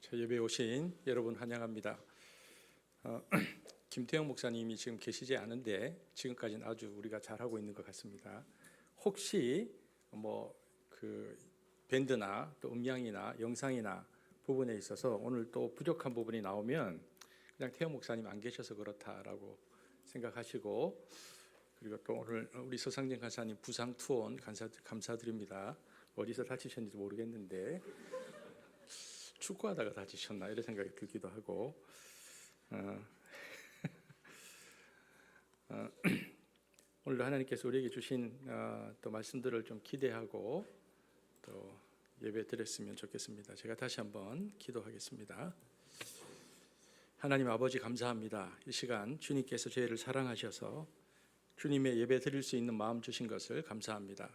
저 예배에 오신 여러분 환영합니다. 김태형 목사님이 지금 계시지 않은데 지금까지는 아주 우리가 잘하고 있는 것 같습니다. 혹시 그 밴드나 또 음향이나 영상이나 부분에 있어서 오늘 또 부족한 부분이 나오면 그냥 태형 목사님 안 계셔서 그렇다라고 생각하시고, 그리고 또 오늘 우리 서상진 간사님 부상 투혼 감사드립니다. 어디서 다치셨는지 모르겠는데 축구하다가 다치셨나 이런 생각이 들기도 하고, 오늘 하나님께서 우리에게 주신 또 말씀들을 좀 기대하고 또 예배 드렸으면 좋겠습니다. 제가 다시 한번 기도하겠습니다. 하나님 아버지, 감사합니다. 이 시간 주님께서 저희를 사랑하셔서 주님의 예배 드릴 수 있는 마음 주신 것을 감사합니다.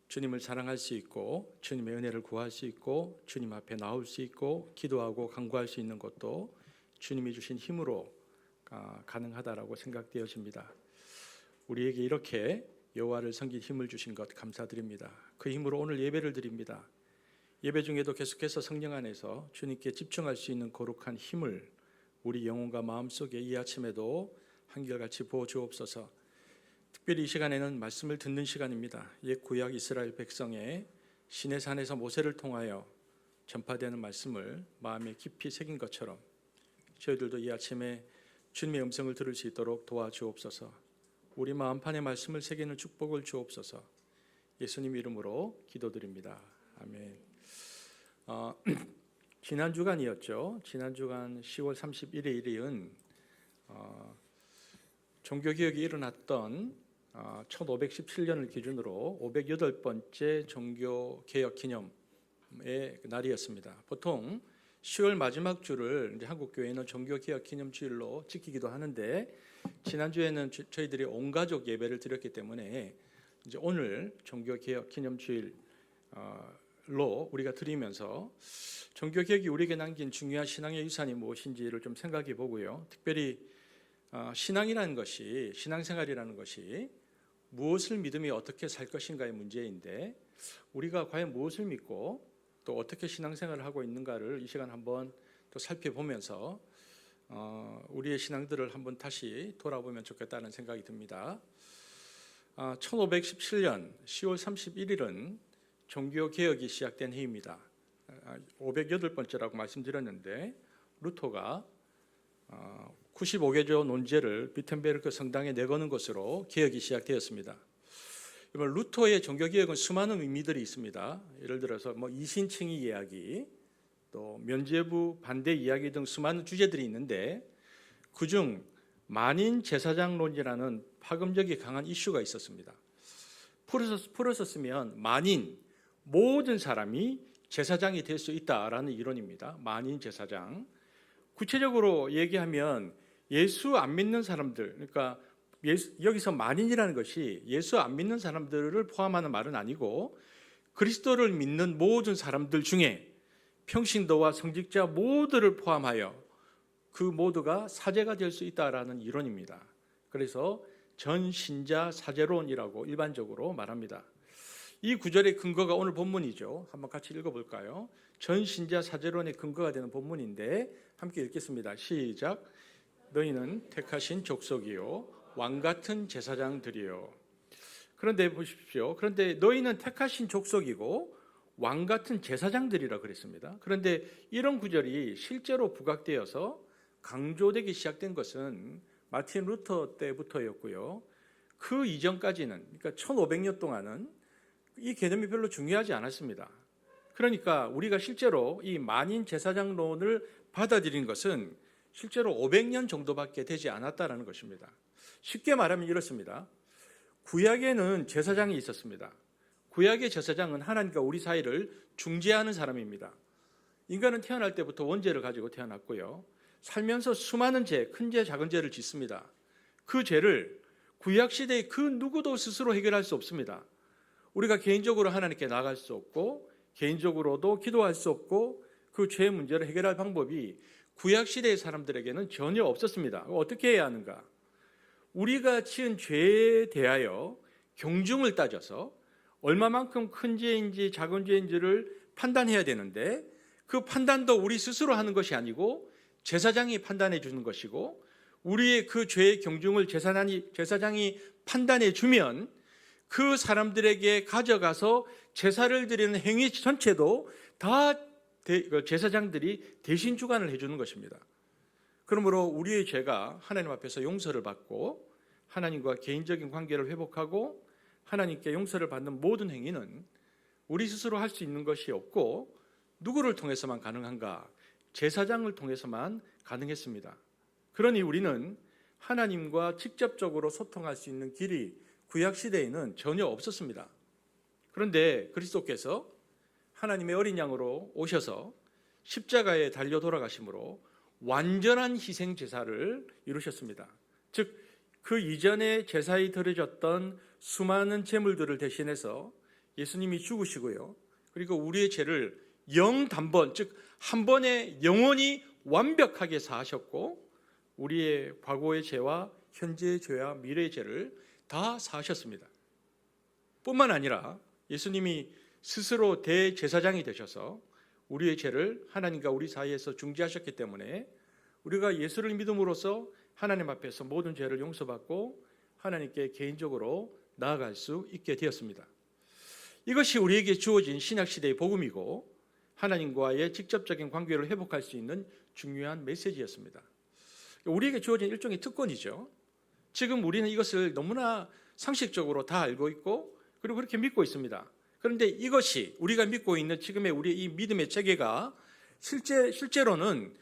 주님을 사랑할 수 있고 주님의 은혜를 구할 수 있고 주님 앞에 나올 수 있고 기도하고 간구할 수 있는 것도 주님이 주신 힘으로 가능하다라고 생각되어집니다. 우리에게 이렇게 여호와를 섬길 힘을 주신 것 감사드립니다. 그 힘으로 오늘 예배를 드립니다. 예배 중에도 계속해서 성령 안에서 주님께 집중할 수 있는 거룩한 힘을 우리 영혼과 마음속에 이 아침에도 한결같이 부어 주옵소서. 특별히 이 시간에는 말씀을 듣는 시간입니다. 옛 구약 이스라엘 백성의 시내산에서 모세를 통하여 전파되는 말씀을 마음에 깊이 새긴 것처럼 저희들도 이 아침에 주님의 음성을 들을 수 있도록 도와주옵소서. 우리 마음판에 말씀을 새기는 축복을 주옵소서. 예수님 이름으로 기도드립니다. 아멘. 지난 주간이었죠. 지난 주간 10월 31일은 종교개혁이 일어났던 1517년을 기준으로 508번째 종교개혁 기념의 날이었습니다. 보통 10월 마지막 주를 이제 한국 교회는 종교개혁 기념주일로 지키기도 하는데, 지난주에는 저희들이 온 가족 예배를 드렸기 때문에 이제 오늘 종교개혁 기념주일로 우리가 드리면서 종교개혁이 우리에게 남긴 중요한 신앙의 유산이 무엇인지를 좀 생각해 보고요. 특별히 신앙이라는 것이, 신앙생활이라는 것이 무엇을 믿으며 어떻게 살 것인가의 문제인데, 우리가 과연 무엇을 믿고 또 어떻게 신앙생활을 하고 있는가를 이 시간 한번 또 살펴보면서 우리의 신앙들을 한번 다시 돌아보면 좋겠다는 생각이 듭니다. 1517년 10월 31일은 종교개혁이 시작된 해입니다. 508번째라고 말씀드렸는데, 루터가 95개조 논제를 비텐베르크 성당에 내거는 것으로 개혁이 시작되었습니다. 이번 루터의 종교개혁은 수많은 의미들이 있습니다. 예를 들어서 이신칭의 이야기, 또 면죄부 반대 이야기 등 수많은 주제들이 있는데, 그중 만인 제사장론이라는 파급력이 강한 이슈가 있었습니다. 풀어서 쓰면 만인, 모든 사람이 제사장이 될 수 있다라는 이론입니다. 만인 제사장. 구체적으로 얘기하면 예수 안 믿는 사람들, 그러니까 여기서 만인이라는 것이 예수 안 믿는 사람들을 포함하는 말은 아니고 그리스도를 믿는 모든 사람들 중에 평신도와 성직자 모두를 포함하여 그 모두가 사제가 될 수 있다라는 이론입니다. 그래서 전신자 사제론이라고 일반적으로 말합니다. 이 구절의 근거가 오늘 본문이죠. 한번 같이 읽어볼까요? 전신자 사제론의 근거가 되는 본문인데 함께 읽겠습니다. 시작. 너희는 택하신 족속이요 왕같은 제사장들이요. 그런데 보십시오. 그런데 너희는 택하신 족속이고 왕같은 제사장들이라 그랬습니다. 그런데 이런 구절이 실제로 부각되어서 강조되기 시작된 것은 마틴 루터 때부터였고요. 그 이전까지는, 그러니까 1500년 동안은 이 개념이 별로 중요하지 않았습니다. 그러니까 우리가 실제로 이 만인 제사장론을 받아들인 것은 실제로 500년 정도밖에 되지 않았다는 것입니다. 쉽게 말하면 이렇습니다. 구약에는 제사장이 있었습니다. 구약의 제사장은 하나님과 우리 사이를 중재하는 사람입니다. 인간은 태어날 때부터 원죄를 가지고 태어났고요. 살면서 수많은 죄, 큰 죄, 작은 죄를 짓습니다. 그 죄를 구약시대의 그 누구도 스스로 해결할 수 없습니다. 우리가 개인적으로 하나님께 나갈 수 없고 개인적으로도 기도할 수 없고 그 죄의 문제를 해결할 방법이 구약시대의 사람들에게는 전혀 없었습니다. 어떻게 해야 하는가? 우리가 지은 죄에 대하여 경중을 따져서 얼마만큼 큰 죄인지 작은 죄인지를 판단해야 되는데, 그 판단도 우리 스스로 하는 것이 아니고 제사장이 판단해 주는 것이고, 우리의 그 죄의 경중을 제사장이 판단해 주면 그 사람들에게 가져가서 제사를 드리는 행위 전체도 다 제사장들이 대신 주관을 해주는 것입니다. 그러므로 우리의 죄가 하나님 앞에서 용서를 받고 하나님과 개인적인 관계를 회복하고 하나님께 용서를 받는 모든 행위는 우리 스스로 할 수 있는 것이 없고, 누구를 통해서만 가능한가? 제사장을 통해서만 가능했습니다. 그러니 우리는 하나님과 직접적으로 소통할 수 있는 길이 구약 시대에는 전혀 없었습니다. 그런데 그리스도께서 하나님의 어린 양으로 오셔서 십자가에 달려 돌아가심으로 완전한 희생 제사를 이루셨습니다. 즉, 그 이전에 제사에 드려졌던 수많은 제물들을 대신해서 예수님이 죽으시고요, 그리고 우리의 죄를 영단번, 즉 한 번에 영원히 완벽하게 사하셨고, 우리의 과거의 죄와 현재의 죄와 미래의 죄를 다 사하셨습니다. 뿐만 아니라 예수님이 스스로 대제사장이 되셔서 우리의 죄를 하나님과 우리 사이에서 중재하셨기 때문에 우리가 예수를 믿음으로써 하나님 앞에서 모든 죄를 용서받고 하나님께 개인적으로 나아갈 수 있게 되었습니다. 이것이 우리에게 주어진 신약시대의 복음이고 하나님과의 직접적인 관계를 회복할 수 있는 중요한 메시지였습니다. 우리에게 주어진 일종의 특권이죠. 지금 우리는 이것을 너무나 상식적으로 다 알고 있고 그리고 그렇게 믿고 있습니다. 그런데 이것이 우리가 믿고 있는 지금의 우리의 이 믿음의 체계가 실제로는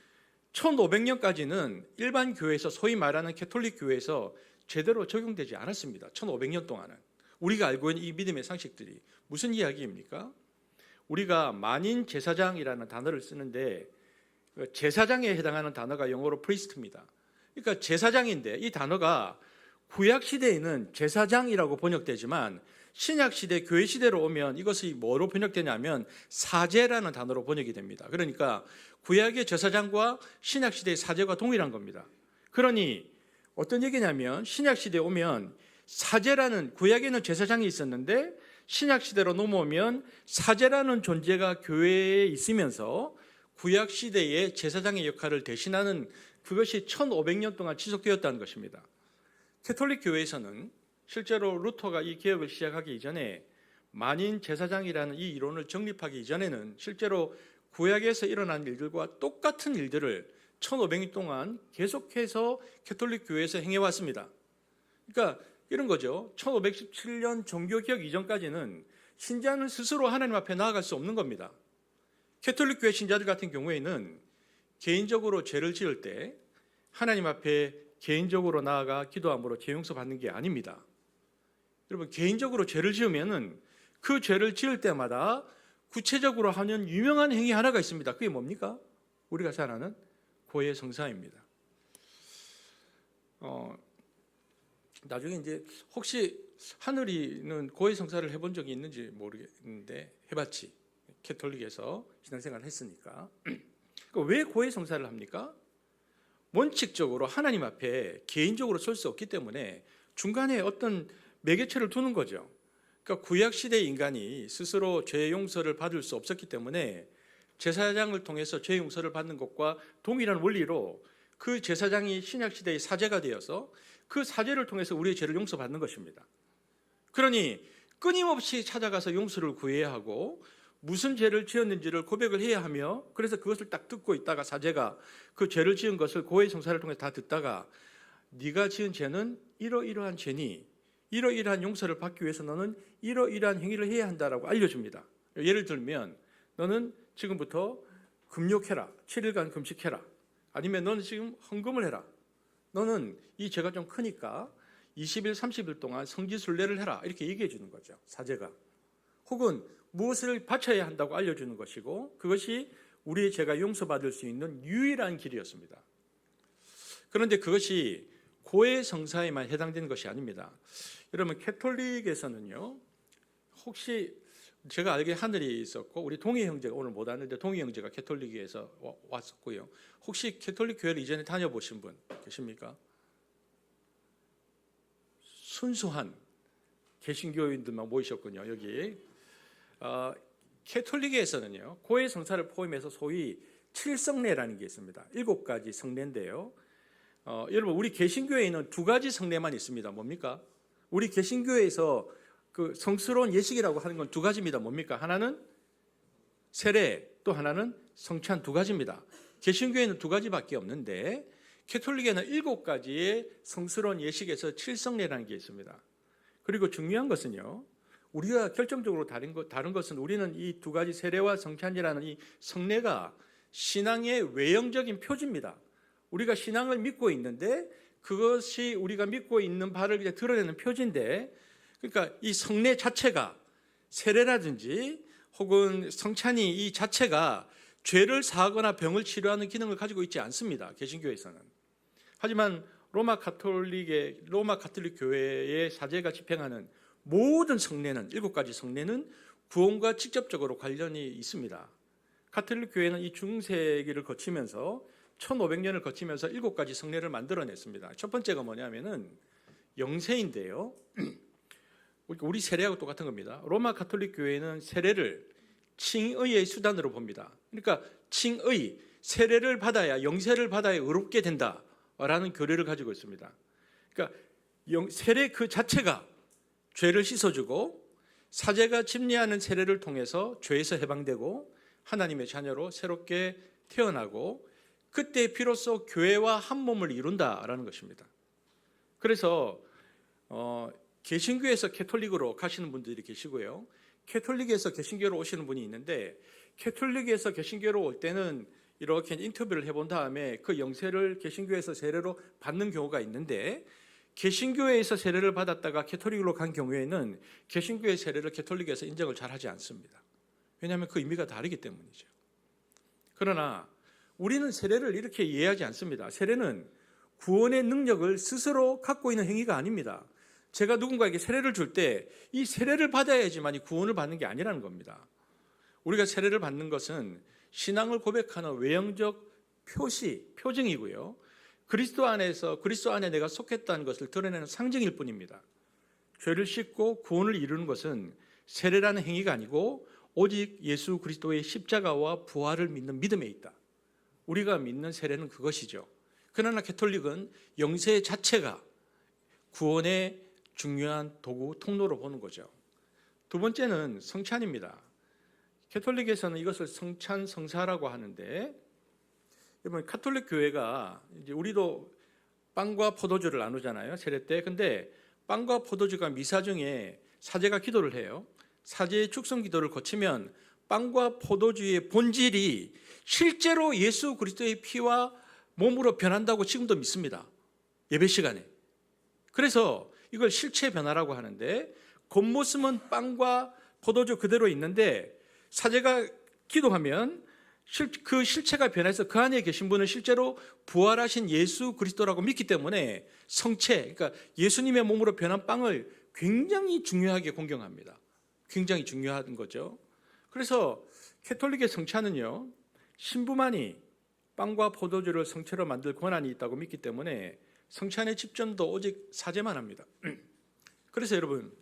1500년까지는 일반 교회에서, 소위 말하는 캐톨릭 교회에서 제대로 적용되지 않았습니다. 1500년 동안은. 우리가 알고 있는 이 믿음의 상식들이 무슨 이야기입니까? 우리가 만인 제사장이라는 단어를 쓰는데 제사장에 해당하는 단어가 영어로 priest입니다. 그러니까 제사장인데 이 단어가 구약 시대에는 제사장이라고 번역되지만 신약 시대, 교회 시대로 오면 이것이 뭐로 번역되냐면 사제라는 단어로 번역이 됩니다. 그러니까 구약의 제사장과 신약 시대의 사제가 동일한 겁니다. 그러니 어떤 얘기냐면 신약 시대에 오면 사제라는, 구약에는 제사장이 있었는데 신약 시대로 넘어오면 사제라는 존재가 교회에 있으면서 구약 시대의 제사장의 역할을 대신하는, 그것이 1500년 동안 지속되었다는 것입니다. 캐톨릭 교회에서는 실제로 루터가 이 개혁을 시작하기 이전에 만인 제사장이라는 이 이론을 정립하기 이전에는 실제로 구약에서 일어난 일들과 똑같은 일들을 1500년 동안 계속해서 캐톨릭 교회에서 행해왔습니다. 그러니까 이런 거죠. 1517년 종교개혁 이전까지는 신자는 스스로 하나님 앞에 나아갈 수 없는 겁니다. 캐톨릭 교회 신자들 같은 경우에는 개인적으로 죄를 지을 때 하나님 앞에 개인적으로 나아가 기도함으로 죄 용서 받는 게 아닙니다. 여러분, 개인적으로 죄를 지으면은 그 죄를 지을 때마다 구체적으로 하는 유명한 행위 하나가 있습니다. 그게 뭡니까? 우리가 잘 아는 고해 성사입니다. 나중에 이제 혹시 하늘이는 고해 성사를 해본 적이 있는지 모르겠는데 해봤지. 캐톨릭에서 신앙생활을 했으니까. 왜 고해 성사를 합니까? 원칙적으로 하나님 앞에 개인적으로 설 수 없기 때문에 중간에 어떤 매개체를 두는 거죠. 그러니까 구약 시대의 인간이 스스로 죄 용서를 받을 수 없었기 때문에 제사장을 통해서 죄 용서를 받는 것과 동일한 원리로 그 제사장이 신약 시대의 사제가 되어서 그 사제를 통해서 우리의 죄를 용서받는 것입니다. 그러니 끊임없이 찾아가서 용서를 구해야 하고 무슨 죄를 지었는지를 고백을 해야 하며, 그래서 그것을 딱 듣고 있다가 사제가 그 죄를 지은 것을 고해 성사를 통해 다 듣다가 네가 지은 죄는 이러이러한 죄니 이러이러한 용서를 받기 위해서 너는 이러이러한 행위를 해야 한다라고 알려줍니다. 예를 들면 너는 지금부터 금욕해라, 7일간 금식해라, 아니면 너는 지금 헌금을 해라, 너는 이 죄가 좀 크니까 20일, 30일 동안 성지순례를 해라, 이렇게 얘기해 주는 거죠, 사제가. 혹은 무엇을 바쳐야 한다고 알려주는 것이고, 그것이 우리의 죄가 용서받을 수 있는 유일한 길이었습니다. 그런데 그것이 고해 성사에만 해당되는 것이 아닙니다. 여러분, 캐톨릭에서는요, 혹시 제가 알기에 하늘이 있었고 우리 동희 형제가 오늘 못 왔는데 동희 형제가 캐톨릭에서 왔었고요. 혹시 캐톨릭 교회를 이전에 다녀보신 분 계십니까? 순수한 개신교인들만 모이셨군요. 여기 캐톨릭에서는요, 고해 성사를 포함해서 소위 칠성례라는 게 있습니다. 7가지 성례인데요. 여러분, 우리 개신교회에는 2가지 성례만 있습니다. 뭡니까? 우리 개신교회에서 그 성스러운 예식이라고 하는 건 2가지입니다. 뭡니까? 하나는 세례, 또 하나는 성찬, 2가지입니다. 개신교회는 2가지밖에 없는데 캐톨릭에는 7가지의 성스러운 예식에서 칠성례라는 게 있습니다. 그리고 중요한 것은요, 우리가 결정적으로 다른 것은 우리는 이 2가지 세례와 성찬이라는 이 성례가 신앙의 외형적인 표지입니다. 우리가 신앙을 믿고 있는데 그것이 우리가 믿고 있는 바를 이제 드러내는 표지인데, 그러니까 이 성례 자체가, 세례라든지 혹은 성찬이 이 자체가 죄를 사하거나 병을 치료하는 기능을 가지고 있지 않습니다. 개신교에서는. 하지만 로마 가톨릭 교회의 사제가 집행하는 모든 성례는, 7가지 성례는 구원과 직접적으로 관련이 있습니다. 가톨릭 교회는 이 중세기를 거치면서 1500년을 거치면서 7가지 성례를 만들어냈습니다. 첫 번째가 뭐냐면은 영세인데요. 우리 세례하고 똑같은 겁니다. 로마 가톨릭 교회는 세례를 칭의의 수단으로 봅니다. 그러니까 칭의, 세례를 받아야, 영세를 받아야 의롭게 된다라는 교리를 가지고 있습니다. 그러니까 세례 그 자체가 죄를 씻어주고, 사제가 집례하는 세례를 통해서 죄에서 해방되고 하나님의 자녀로 새롭게 태어나고, 그때 비로소 교회와 한 몸을 이룬다라는 것입니다. 그래서 개신교에서 캐톨릭으로 가시는 분들이 계시고요, 캐톨릭에서 개신교로 오시는 분이 있는데, 캐톨릭에서 개신교로 올 때는 이렇게 인터뷰를 해본 다음에 그 영세를 개신교에서 세례로 받는 경우가 있는데, 개신교회에서 세례를 받았다가 캐톨릭으로 간 경우에는 개신교의 세례를 캐톨릭에서 인정을 잘 하지 않습니다. 왜냐하면 그 의미가 다르기 때문이죠. 그러나 우리는 세례를 이렇게 이해하지 않습니다. 세례는 구원의 능력을 스스로 갖고 있는 행위가 아닙니다. 제가 누군가에게 세례를 줄 때 이 세례를 받아야지만 이 구원을 받는 게 아니라는 겁니다. 우리가 세례를 받는 것은 신앙을 고백하는 외형적 표징이고요, 그리스도 안에 내가 속했다는 것을 드러내는 상징일 뿐입니다. 죄를 씻고 구원을 이루는 것은 세례라는 행위가 아니고 오직 예수 그리스도의 십자가와 부활을 믿는 믿음에 있다. 우리가 믿는 세례는 그것이죠. 그러나 캐톨릭은 영세 자체가 구원의 중요한 도구, 통로로 보는 거죠. 2번째는 성찬입니다. 캐톨릭에서는 이것을 성찬 성사라고 하는데, 여러분, 가톨릭 교회가 이제 우리도 빵과 포도주를 나누잖아요, 세례 때. 근데 빵과 포도주가 미사 중에 사제가 기도를 해요. 사제의 축성 기도를 거치면 빵과 포도주의 본질이 실제로 예수 그리스도의 피와 몸으로 변한다고 지금도 믿습니다, 예배 시간에. 그래서 이걸 실체 변화라고 하는데, 겉모습은 빵과 포도주 그대로 있는데 사제가 기도하면 그 실체가 변해서 그 안에 계신 분은 실제로 부활하신 예수 그리스도라고 믿기 때문에 성체, 그러니까 예수님의 몸으로 변한 빵을 굉장히 중요하게 공경합니다. 굉장히 중요한 거죠. 그래서 캐톨릭의 성찬은요, 신부만이 빵과 포도주를 성체로 만들 권한이 있다고 믿기 때문에 성찬의 집전도 오직 사제만 합니다. 그래서 여러분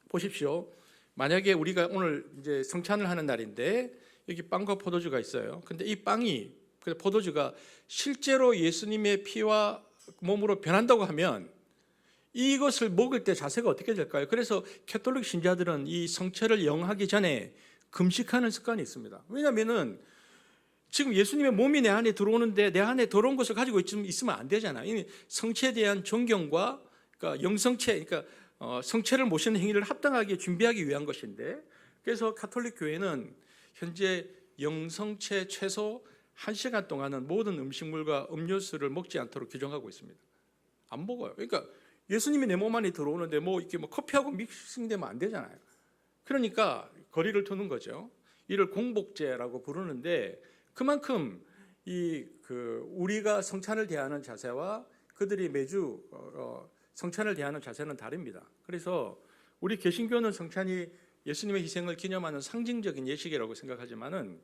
보십시오. 만약에 우리가 오늘 이제 성찬을 하는 날인데 여기 빵과 포도주가 있어요. 근데 이 빵이, 포도주가 실제로 예수님의 피와 몸으로 변한다고 하면 이것을 먹을 때 자세가 어떻게 될까요? 그래서 캐톨릭 신자들은 이 성체를 영하기 전에 금식하는 습관이 있습니다. 왜냐하면은 지금 예수님의 몸이 내 안에 들어오는데 내 안에 더러운 것을 가지고 있으면 안 되잖아요. 이미 성체에 대한 존경과, 그러니까 영성체, 그러니까 성체를 모시는 행위를 합당하게 준비하기 위한 것인데, 그래서 가톨릭 교회는 현재 영성체 최소 1시간 동안은 모든 음식물과 음료수를 먹지 않도록 규정하고 있습니다. 안 먹어요. 그러니까 예수님이 내 몸 안에 들어오는데 이렇게 커피하고 믹싱되면 안 되잖아요. 그러니까 거리를 두는 거죠. 이를 공복제라고 부르는데, 그만큼 우리가 성찬을 대하는 자세와 그들이 매주 성찬을 대하는 자세는 다릅니다. 그래서 우리 개신교는 성찬이 예수님의 희생을 기념하는 상징적인 예식이라고 생각하지만은,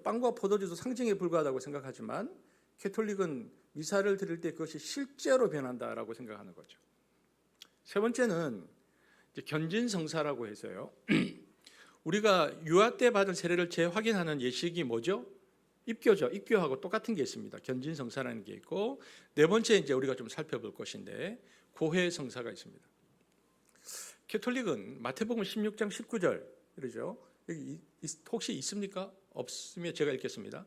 빵과 포도주도 상징에 불과하다고 생각하지만, 캐톨릭은 미사를 드릴 때 그것이 실제로 변한다라고 생각하는 거죠. 3번째는 견진성사라고 해서요, 우리가 유아 때 받은 세례를 재확인하는 예식이 뭐죠? 입교죠. 입교하고 똑같은 게 있습니다. 견진성사라는 게 있고, 네 번째 이제 우리가 좀 살펴볼 것인데 고해성사가 있습니다. 캐톨릭은 마태복음 16장 19절 이러죠. 여기 혹시 있습니까? 없으면 제가 읽겠습니다.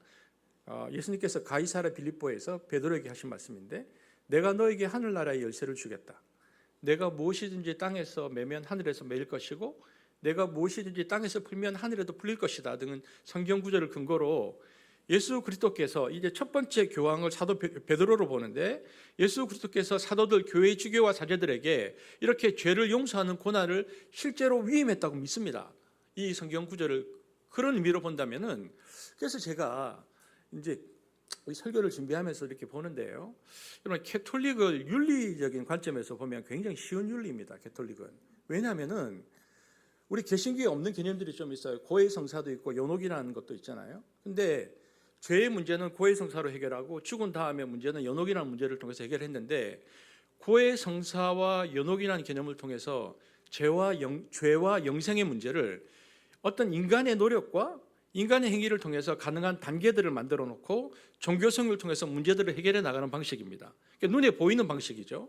예수님께서 가이사랴 빌립보에서 베드로에게 하신 말씀인데, 내가 너에게 하늘나라의 열쇠를 주겠다. 내가 무엇이든지 땅에서 매면 하늘에서 매일 것이고 내가 무엇이든지 땅에서 풀면 하늘에도 풀릴 것이다 등은 성경 구절을 근거로 예수 그리스도께서 이제 첫 번째 교황을 사도 베드로로 보는데, 예수 그리스도께서 사도들, 교회의 주교와 사제들에게 이렇게 죄를 용서하는 고난을 실제로 위임했다고 믿습니다. 이 성경 구절을 그런 의미로 본다면은, 그래서 제가 이제 우리 설교를 준비하면서 이렇게 보는데요, 여러분 캐톨릭을 윤리적인 관점에서 보면 굉장히 쉬운 윤리입니다. 캐톨릭은 왜냐하면은 우리 개신교에 없는 개념들이 좀 있어요. 고해성사도 있고 연옥이라는 것도 있잖아요. 근데 죄의 문제는 고해성사로 해결하고 죽은 다음에 문제는 연옥이라는 문제를 통해서 해결했는데, 고해성사와 연옥이라는 개념을 통해서 죄와 영생의 문제를 어떤 인간의 노력과 인간의 행위를 통해서 가능한 단계들을 만들어 놓고 종교성을 통해서 문제들을 해결해 나가는 방식입니다. 그러니까 눈에 보이는 방식이죠.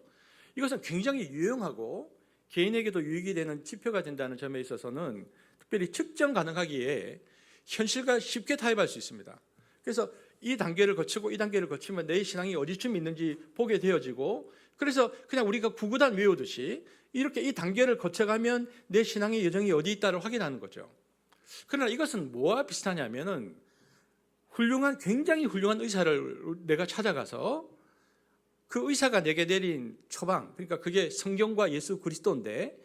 이것은 굉장히 유용하고 개인에게도 유익이 되는 지표가 된다는 점에 있어서는 특별히 측정 가능하기에 현실과 쉽게 타협할 수 있습니다. 그래서 이 단계를 거치고 이 단계를 거치면 내 신앙이 어디쯤 있는지 보게 되어지고, 그래서 그냥 우리가 구구단 외우듯이 이렇게 이 단계를 거쳐가면 내 신앙의 여정이 어디 있다를 확인하는 거죠. 그러나 이것은 뭐와 비슷하냐면은 굉장히 훌륭한 의사를 내가 찾아가서 그 의사가 내게 내린 처방, 그러니까 그게 성경과 예수 그리스도인데,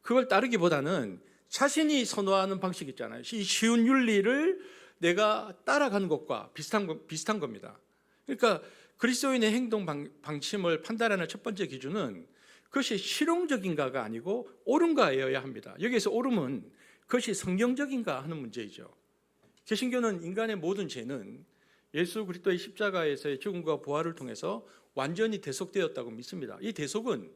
그걸 따르기보다는 자신이 선호하는 방식 있잖아요. 이 쉬운 윤리를 내가 따라가는 것과 비슷한 겁니다. 그러니까 그리스도인의 행동 방침을 판단하는 첫 번째 기준은 그것이 실용적인가가 아니고 옳은가여야 합니다. 여기에서 옳음은 그것이 성경적인가 하는 문제이죠. 개신교는 인간의 모든 죄는 예수 그리스도의 십자가에서의 죽음과 부활을 통해서 완전히 대속되었다고 믿습니다. 이 대속은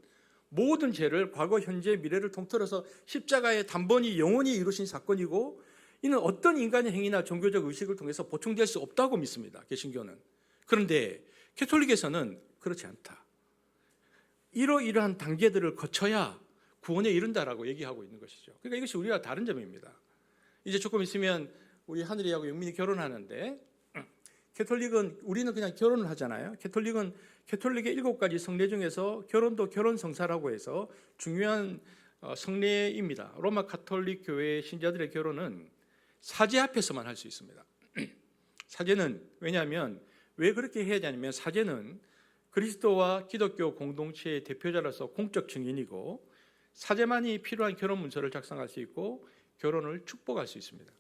모든 죄를 과거, 현재, 미래를 통틀어서 십자가의 단번이 영원히 이루신 사건이고, 이는 어떤 인간의 행위나 종교적 의식을 통해서 보충될 수 없다고 믿습니다. 개신교는. 그런데 캐톨릭에서는 그렇지 않다. 이러이러한 단계들을 거쳐야 구원에 이른다라고 얘기하고 있는 것이죠. 그러니까 이것이 우리와 다른 점입니다. 이제 조금 있으면 우리 하늘이하고 영민이 결혼하는데, 캐톨릭은 우리는 그냥 결혼을 하잖아요. 캐톨릭은 캐톨릭의 7가지 성례 중에서 결혼도 결혼성사라고 해서 중요한 성례입니다. 로마 가톨릭 교회 신자들의 결혼은 사제 앞에서만 할 수 있습니다. 사제는 왜냐하면 왜 그렇게 해야 되냐면, 사제는 그리스도와 기독교 공동체의 대표자로서 공적 증인이고 사제만이 필요한 결혼 문서를 작성할 수 있고 결혼을 축복할 수 있습니다.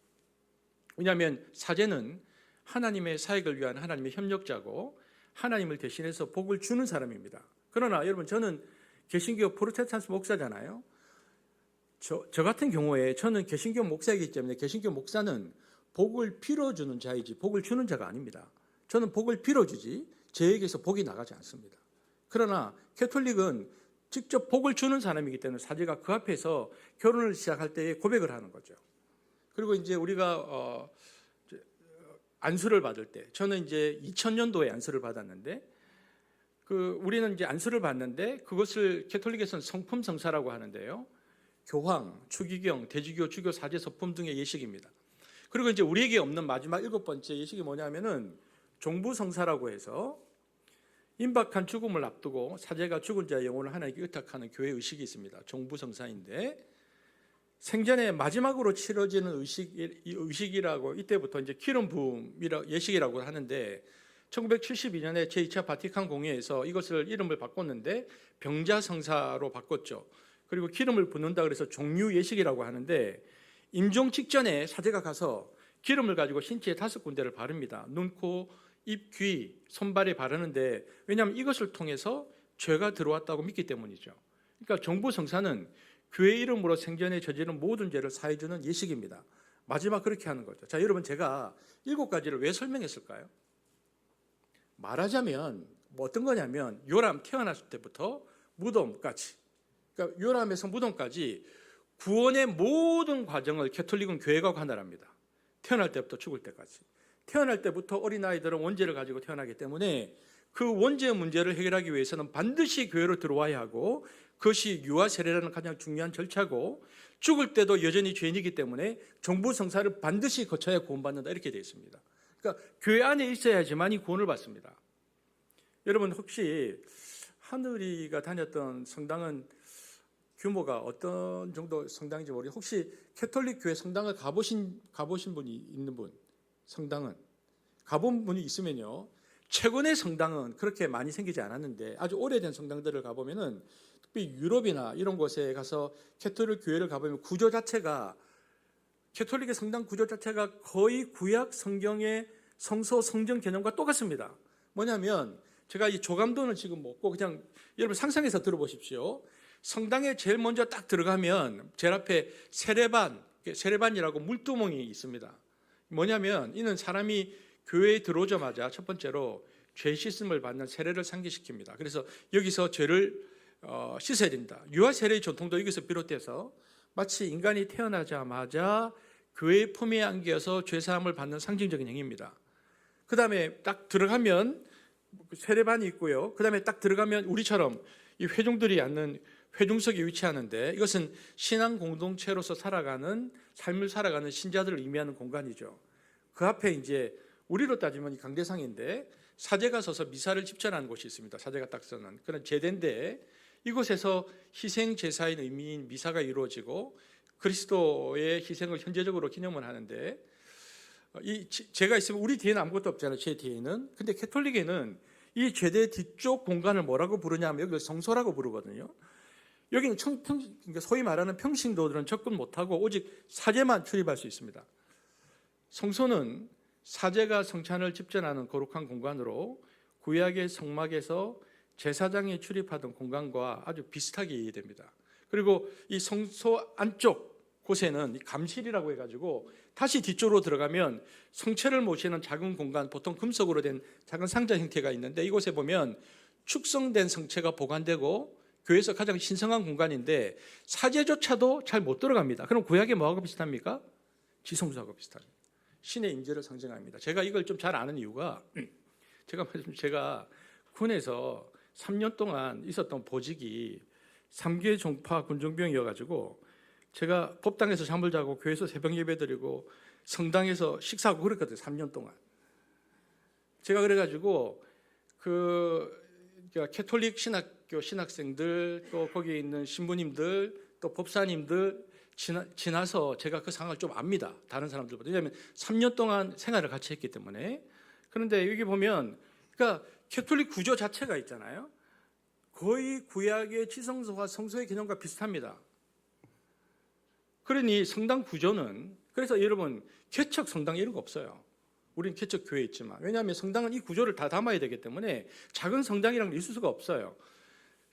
왜냐하면 사제는 하나님의 사역을 위한 하나님의 협력자고 하나님을 대신해서 복을 주는 사람입니다. 그러나 여러분, 저는 개신교 프로테스탄트 목사잖아요. 저 같은 경우에 저는 개신교 목사이기 때문에 개신교 목사는 복을 빌어주는 자이지 복을 주는 자가 아닙니다. 저는 복을 빌어주지 저에게서 복이 나가지 않습니다. 그러나 캐톨릭은 직접 복을 주는 사람이기 때문에 사제가 그 앞에서 결혼을 시작할 때 고백을 하는 거죠. 그리고 이제 우리가 안수를 받을 때, 저는 이제 2000년도에 안수를 받았는데, 우리는 이제 안수를 받는데 그것을 캐톨릭에서는 성품 성사라고 하는데요. 교황, 추기경, 대주교, 주교, 사제, 서품 등의 예식입니다. 그리고 이제 우리에게 없는 마지막 7번째 예식이 뭐냐면은 종부성사라고 해서 임박한 죽음을 앞두고 사제가 죽은 자의 영혼을 하나님께 의탁하는 교회 의식이 있습니다. 종부성사인데, 생전에 마지막으로 치러지는 의식이라고 이때부터 이제 기름 부음 예식이라고 하는데, 1972년에 제2차 바티칸 공회에서 이것을 이름을 바꿨는데 병자성사로 바꿨죠. 그리고 기름을 붓는다 그래서 종유 예식이라고 하는데, 임종 직전에 사제가 가서 기름을 가지고 신체에 5군데를 바릅니다. 눈, 코, 입, 귀, 손발에 바르는데, 왜냐하면 이것을 통해서 죄가 들어왔다고 믿기 때문이죠. 그러니까 종부성사는 교회 이름으로 생전에 저지른 모든 죄를 사해주는 예식입니다. 마지막 그렇게 하는 거죠. 자, 여러분, 제가 7가지를 왜 설명했을까요? 말하자면 뭐 어떤 거냐면, 요람 태어났을 때부터 무덤까지, 그러니까 요람에서 무덤까지 구원의 모든 과정을 가톨릭은 교회가 관할합니다. 태어날 때부터 죽을 때까지. 태어날 때부터 어린아이들은 원죄를 가지고 태어나기 때문에 그 원죄 문제를 해결하기 위해서는 반드시 교회로 들어와야 하고, 그것이 유아 세례라는 가장 중요한 절차고, 죽을 때도 여전히 죄인이기 때문에 정부 성사를 반드시 거쳐야 구원받는다, 이렇게 되어 있습니다. 그러니까 교회 안에 있어야지만이 구원을 받습니다. 여러분, 혹시 하늘이가 다녔던 성당은 규모가 어떤 정도 성당인지 모르겠어요. 혹시 캐톨릭 교회 성당을 가보신 분이 있는 분, 성당은 가본 분이 있으면요, 최근의 성당은 그렇게 많이 생기지 않았는데 아주 오래된 성당들을 가보면은, 특히 유럽이나 이런 곳에 가서 캐톨릭 교회를 가보면 구조 자체가, 캐톨릭의 성당 구조 자체가 거의 구약 성경의 성소 성전 개념과 똑같습니다. 뭐냐면, 제가 이 조감도는 지금 먹고 그냥 여러분 상상해서 들어보십시오. 성당에 제일 먼저 딱 들어가면 제일 앞에 세례반이라고 물두멍이 있습니다. 뭐냐면, 이는 사람이 교회에 들어오자마자 첫 번째로 죄 씻음을 받는 세례를 상기시킵니다. 그래서 여기서 죄를 씻어야 된다. 유아 세례의 전통도 여기서 비롯돼서 마치 인간이 태어나자마자 교회의 품에 안겨서 죄 사함을 받는 상징적인 행위입니다. 그 다음에 딱 들어가면 세례반이 있고요. 그 다음에 딱 들어가면 우리처럼 이 회중들이 앉는 회중석이 위치하는데, 이것은 신앙 공동체로서 살아가는 삶을 살아가는 신자들을 의미하는 공간이죠. 그 앞에 이제 우리로 따지면 이 강대상인데 사제가 서서 미사를 집전하는 곳이 있습니다. 사제가 딱 서는 그런 제대인데, 이곳에서 희생 제사의 의미인 미사가 이루어지고 그리스도의 희생을 현재적으로 기념을 하는데, 제가 있으면 우리 뒤에는 아무것도 없잖아요. 제 뒤에는. 근데 캐톨릭에는 이 제대 뒤쪽 공간을 뭐라고 부르냐면 여기를 성소라고 부르거든요. 여기는 소위 말하는 평신도들은 접근 못하고 오직 사제만 출입할 수 있습니다. 성소는 사제가 성찬을 집전하는 거룩한 공간으로 구약의 성막에서 제사장이 출입하던 공간과 아주 비슷하게 이해됩니다. 그리고 이 성소 안쪽 곳에는 감실이라고 해가지고 다시 뒤쪽으로 들어가면 성체를 모시는 작은 공간, 보통 금속으로 된 작은 상자 형태가 있는데, 이곳에 보면 축성된 성체가 보관되고 교회에서 가장 신성한 공간인데 사제조차도 잘 못 들어갑니다. 그럼 구약에 뭐하고 비슷합니까? 지성소하고 비슷합니다. 신의 임재를 상징합니다. 제가 이걸 좀 잘 아는 이유가, 제가 군에서 3년 동안 있었던 보직이 3개 종파 군종병이어가지고 제가 법당에서 잠을 자고 교회에서 새벽 예배 드리고 성당에서 식사하고 그랬거든요. 3년 동안. 제가 그래가지고 캐톨릭 신학교 신학생들, 또 거기에 있는 신부님들, 또 법사님들 지나서 제가 그 상황을 좀 압니다. 다른 사람들보다. 왜냐하면 3년 동안 생활을 같이 했기 때문에. 그런데 여기 보면, 그러니까 캐톨릭 구조 자체가 있잖아요. 거의 구약의 지성소와 성소의 개념과 비슷합니다. 그러니 성당 구조는, 그래서 여러분 개척 성당 이런 거 없어요. 우리는 개척 교회에 있지만, 왜냐하면 성당은 이 구조를 다 담아야 되기 때문에 작은 성당이라는 게 있을 수가 없어요.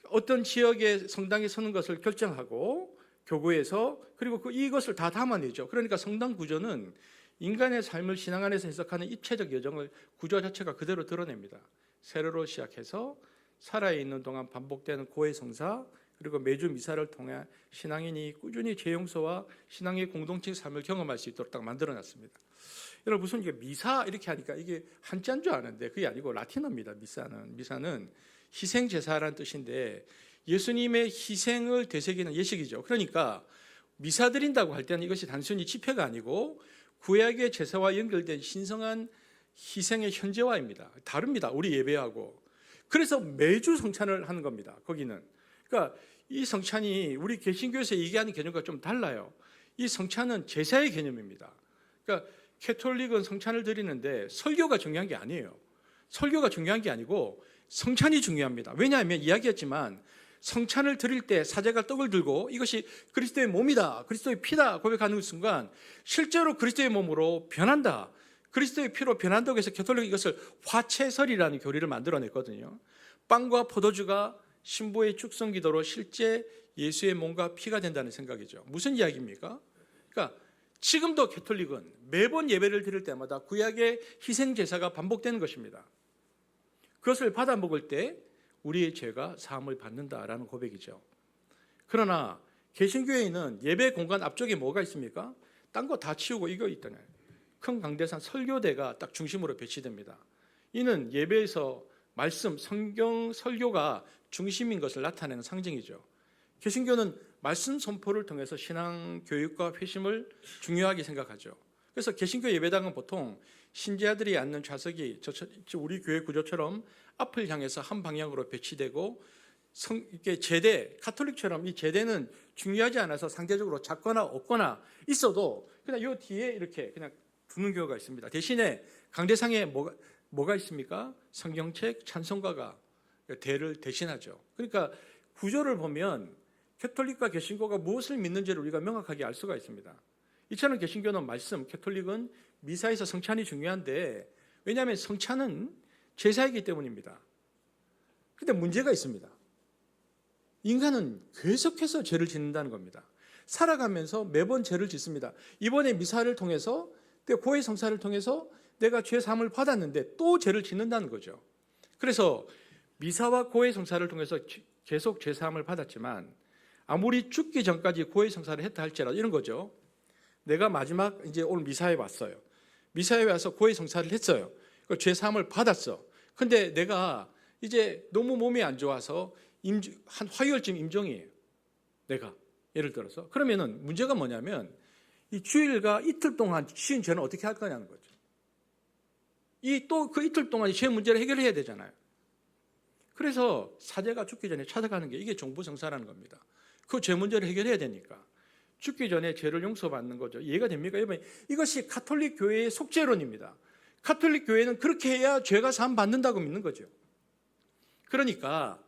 어떤 지역에 성당이 서는 것을 결정하고 교구에서, 그리고 이것을 다 담아내죠. 그러니까 성당 구조는 인간의 삶을 신앙 안에서 해석하는 입체적 여정을 구조 자체가 그대로 드러냅니다. 세례로 시작해서 살아있는 동안 반복되는 고해 성사, 그리고 매주 미사를 통해 신앙인이 꾸준히 죄 용서와 신앙의 공동체 삶을 경험할 수 있도록 딱 만들어놨습니다. 여러분, 무슨 이게 미사 이렇게 하니까 이게 한자인 줄 아는데 그게 아니고 라틴어입니다. 미사는 희생 제사라는 뜻인데 예수님의 희생을 되새기는 예식이죠. 그러니까 미사 드린다고 할 때는 이것이 단순히 집회가 아니고 구약의 제사와 연결된 신성한 희생의 현재화입니다. 다릅니다. 우리 예배하고. 그래서 매주 성찬을 하는 겁니다. 거기는. 그러니까 이 성찬이 우리 개신교에서 얘기하는 개념과 좀 달라요. 이 성찬은 제사의 개념입니다. 그러니까 캐톨릭은 성찬을 드리는데 설교가 중요한 게 아니에요. 설교가 중요한 게 아니고 성찬이 중요합니다. 왜냐하면 이야기했지만 성찬을 드릴 때 사제가 떡을 들고 이것이 그리스도의 몸이다, 그리스도의 피다 고백하는 순간 실제로 그리스도의 몸으로 변한다, 그리스도의 피로 변한다고 해서 캐톨릭은 이것을 화채설이라는 교리를 만들어냈거든요. 빵과 포도주가 신부의 축성기도로 실제 예수의 몸과 피가 된다는 생각이죠. 무슨 이야기입니까? 그러니까 지금도 캐톨릭은 매번 예배를 드릴 때마다 구약의 희생제사가 반복되는 것입니다. 그것을 받아 먹을 때 우리의 죄가 사함을 받는다라는 고백이죠. 그러나 개신교회는 예배 공간 앞쪽에 뭐가 있습니까? 딴 거 다 치우고 이거 있잖아요. 큰 강대상 설교대가 딱 중심으로 배치됩니다. 이는 예배에서 말씀, 성경 설교가 중심인 것을 나타내는 상징이죠. 개신교는 말씀 선포를 통해서 신앙 교육과 회심을 중요하게 생각하죠. 그래서 개신교 예배당은 보통 신자들이 앉는 좌석이 우리 교회 구조처럼 앞을 향해서 한 방향으로 배치되고 이게 제대, 카톨릭처럼 이 제대는 중요하지 않아서 상대적으로 작거나 없거나 있어도 그냥 요 뒤에 이렇게 그냥 두는 경우가 있습니다. 대신에 강대상에 뭐가 있습니까? 성경책, 찬송가가 대를 대신하죠. 그러니까 구조를 보면 캐톨릭과 개신교가 무엇을 믿는지를 우리가 명확하게 알 수가 있습니다. 이처럼 개신교는 말씀, 캐톨릭은 미사에서 성찬이 중요한데 왜냐하면 성찬은 제사이기 때문입니다. 그런데 문제가 있습니다. 인간은 계속해서 죄를 짓는다는 겁니다. 살아가면서 매번 죄를 짓습니다. 이번에 미사를 통해서 고해 성사를 통해서 내가 죄 사함을 받았는데 또 죄를 짓는다는 거죠. 그래서 미사와 고해 성사를 통해서 계속 죄 사함을 받았지만 아무리 죽기 전까지 고해 성사를 했다 할지라도 이런 거죠. 내가 마지막 이제 오늘 미사에 왔어요. 미사에 와서 고해 성사를 했어요. 죄 사함을 받았어. 근데 내가 이제 너무 몸이 안 좋아서 한 화요일쯤 임종이에요. 내가 예를 들어서 그러면은 문제가 뭐냐면 이 주일과 이틀 동안 쉬운 죄는 어떻게 할 거냐는 거죠. 또 그 이틀 동안 죄 문제를 해결해야 되잖아요. 그래서 사제가 죽기 전에 찾아가는 게 이게 종부성사라는 겁니다. 그 죄 문제를 해결해야 되니까 죽기 전에 죄를 용서받는 거죠. 이해가 됩니까? 여러분, 이것이 가톨릭 교회의 속죄론입니다. 가톨릭 교회는 그렇게 해야 죄가 사함 받는다고 믿는 거죠. 그러니까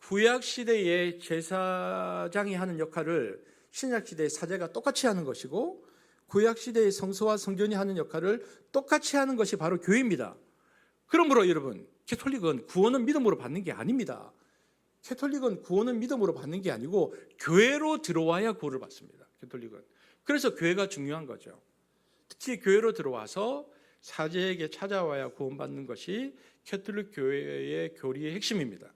구약 시대의 제사장이 하는 역할을 신약 시대의 사제가 똑같이 하는 것이고 구약 시대의 성소와 성전이 하는 역할을 똑같이 하는 것이 바로 교회입니다. 그러므로 여러분, 캐톨릭은 구원은 믿음으로 받는 게 아닙니다. 캐톨릭은 구원은 믿음으로 받는 게 아니고 교회로 들어와야 구원을 받습니다. 캐톨릭은. 그래서 교회가 중요한 거죠. 특히 교회로 들어와서 사제에게 찾아와야 구원받는 것이 캐톨릭 교회의 교리의 핵심입니다.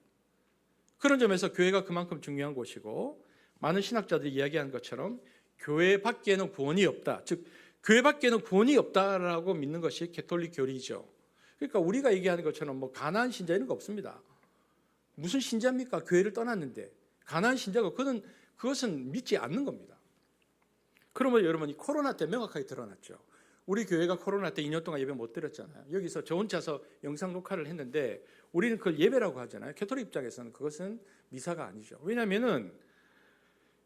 그런 점에서 교회가 그만큼 중요한 곳이고 많은 신학자들이 이야기하는 것처럼 교회 밖에는 구원이 없다. 즉 교회 밖에는 구원이 없다라고 믿는 것이 캐톨릭 교리죠. 그러니까 우리가 얘기하는 것처럼 뭐 가나안 신자 이런 거 없습니다. 무슨 신자입니까? 교회를 떠났는데 가나안 신자가 그것은 믿지 않는 겁니다. 그러면 여러분 이 코로나 때 명확하게 드러났죠. 우리 교회가 코로나 때 2년 동안 예배 못 드렸잖아요. 여기서 저 혼자서 영상 녹화를 했는데 우리는 그걸 예배라고 하잖아요. 캐톨릭 입장에서는 그것은 미사가 아니죠. 왜냐하면은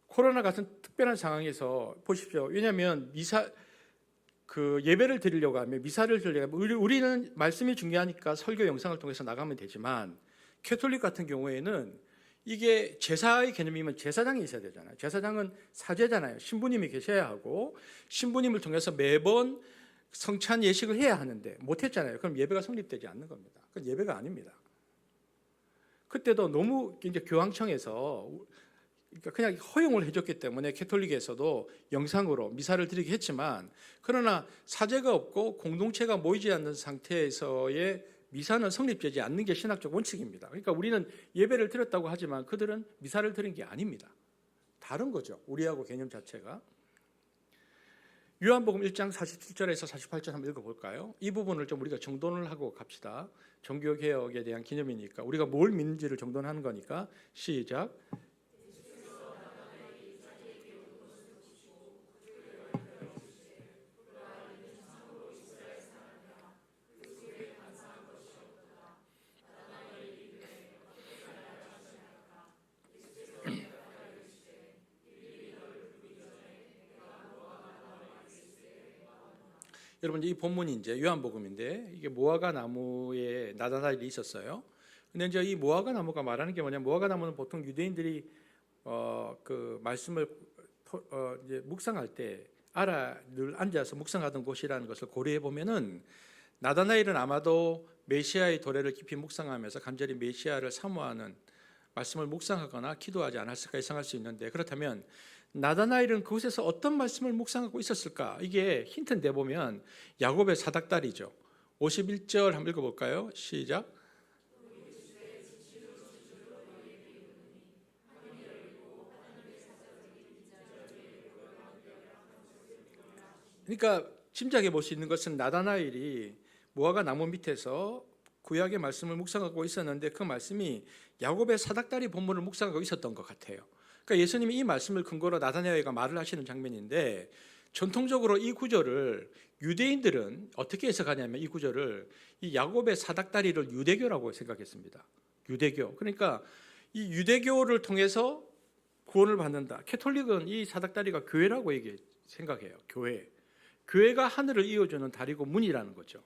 코로나 같은 특별한 상황에서 보십시오. 왜냐하면 예배를 드리려고 하면 미사를 드리려고 하면 우리는 말씀이 중요하니까 설교 영상을 통해서 나가면 되지만 캐톨릭 같은 경우에는 이게 제사의 개념이면 제사장이 있어야 되잖아요. 제사장은 사제잖아요. 신부님이 계셔야 하고 신부님을 통해서 매번 성찬 예식을 해야 하는데 못했잖아요. 그럼 예배가 성립되지 않는 겁니다. 그건 예배가 아닙니다. 그때도 너무 이제 교황청에서 그냥 허용을 해줬기 때문에 캐톨릭에서도 영상으로 미사를 드리게 했지만 그러나 사제가 없고 공동체가 모이지 않는 상태에서의 미사는 성립되지 않는 게 신학적 원칙입니다. 그러니까 우리는 예배를 드렸다고 하지만 그들은 미사를 드린 게 아닙니다. 다른 거죠. 우리하고 개념 자체가. 요한복음 1장 47절에서 48절 한번 읽어볼까요? 이 부분을 좀 우리가 정돈을 하고 갑시다. 종교개혁에 대한 기념이니까 우리가 뭘 믿는지를 정돈하는 거니까 시작. 여러분 이 본문이 이제 요한복음인데 이게 무화과 나무에 나다나엘이 있었어요. 근데 이제 이 무화과 나무가 말하는 게 뭐냐? 무화과 나무는 보통 유대인들이 그 말씀을 이제 묵상할 때 늘 앉아서 묵상하던 곳이라는 것을 고려해 보면은 나다나엘은 아마도 메시아의 도래를 깊이 묵상하면서 간절히 메시아를 사모하는 말씀을 묵상하거나 기도하지 않았을까 예상할 수 있는데 그렇다면 나다나엘은 그곳에서 어떤 말씀을 묵상하고 있었을까? 이게 힌트 내보면 야곱의 사닥다리죠. 51절 한번 읽어볼까요? 시작. 그러니까 짐작해 볼 수 있는 것은 나다나엘이 무화과 나무 밑에서 구약의 말씀을 묵상하고 있었는데 그 말씀이 야곱의 사닥다리 본문을 묵상하고 있었던 것 같아요. 그러니까 예수님이 이 말씀을 근거로 나다나엘과 말을 하시는 장면인데, 전통적으로 이 구절을 유대인들은 어떻게 해석하냐면, 이 구절을 이 야곱의 사닥다리를 유대교라고 생각했습니다. 유대교. 그러니까 이 유대교를 통해서 구원을 받는다. 캐톨릭은 이 사닥다리가 교회라고 생각해요. 교회가 하늘을 이어주는 다리고 문이라는 거죠.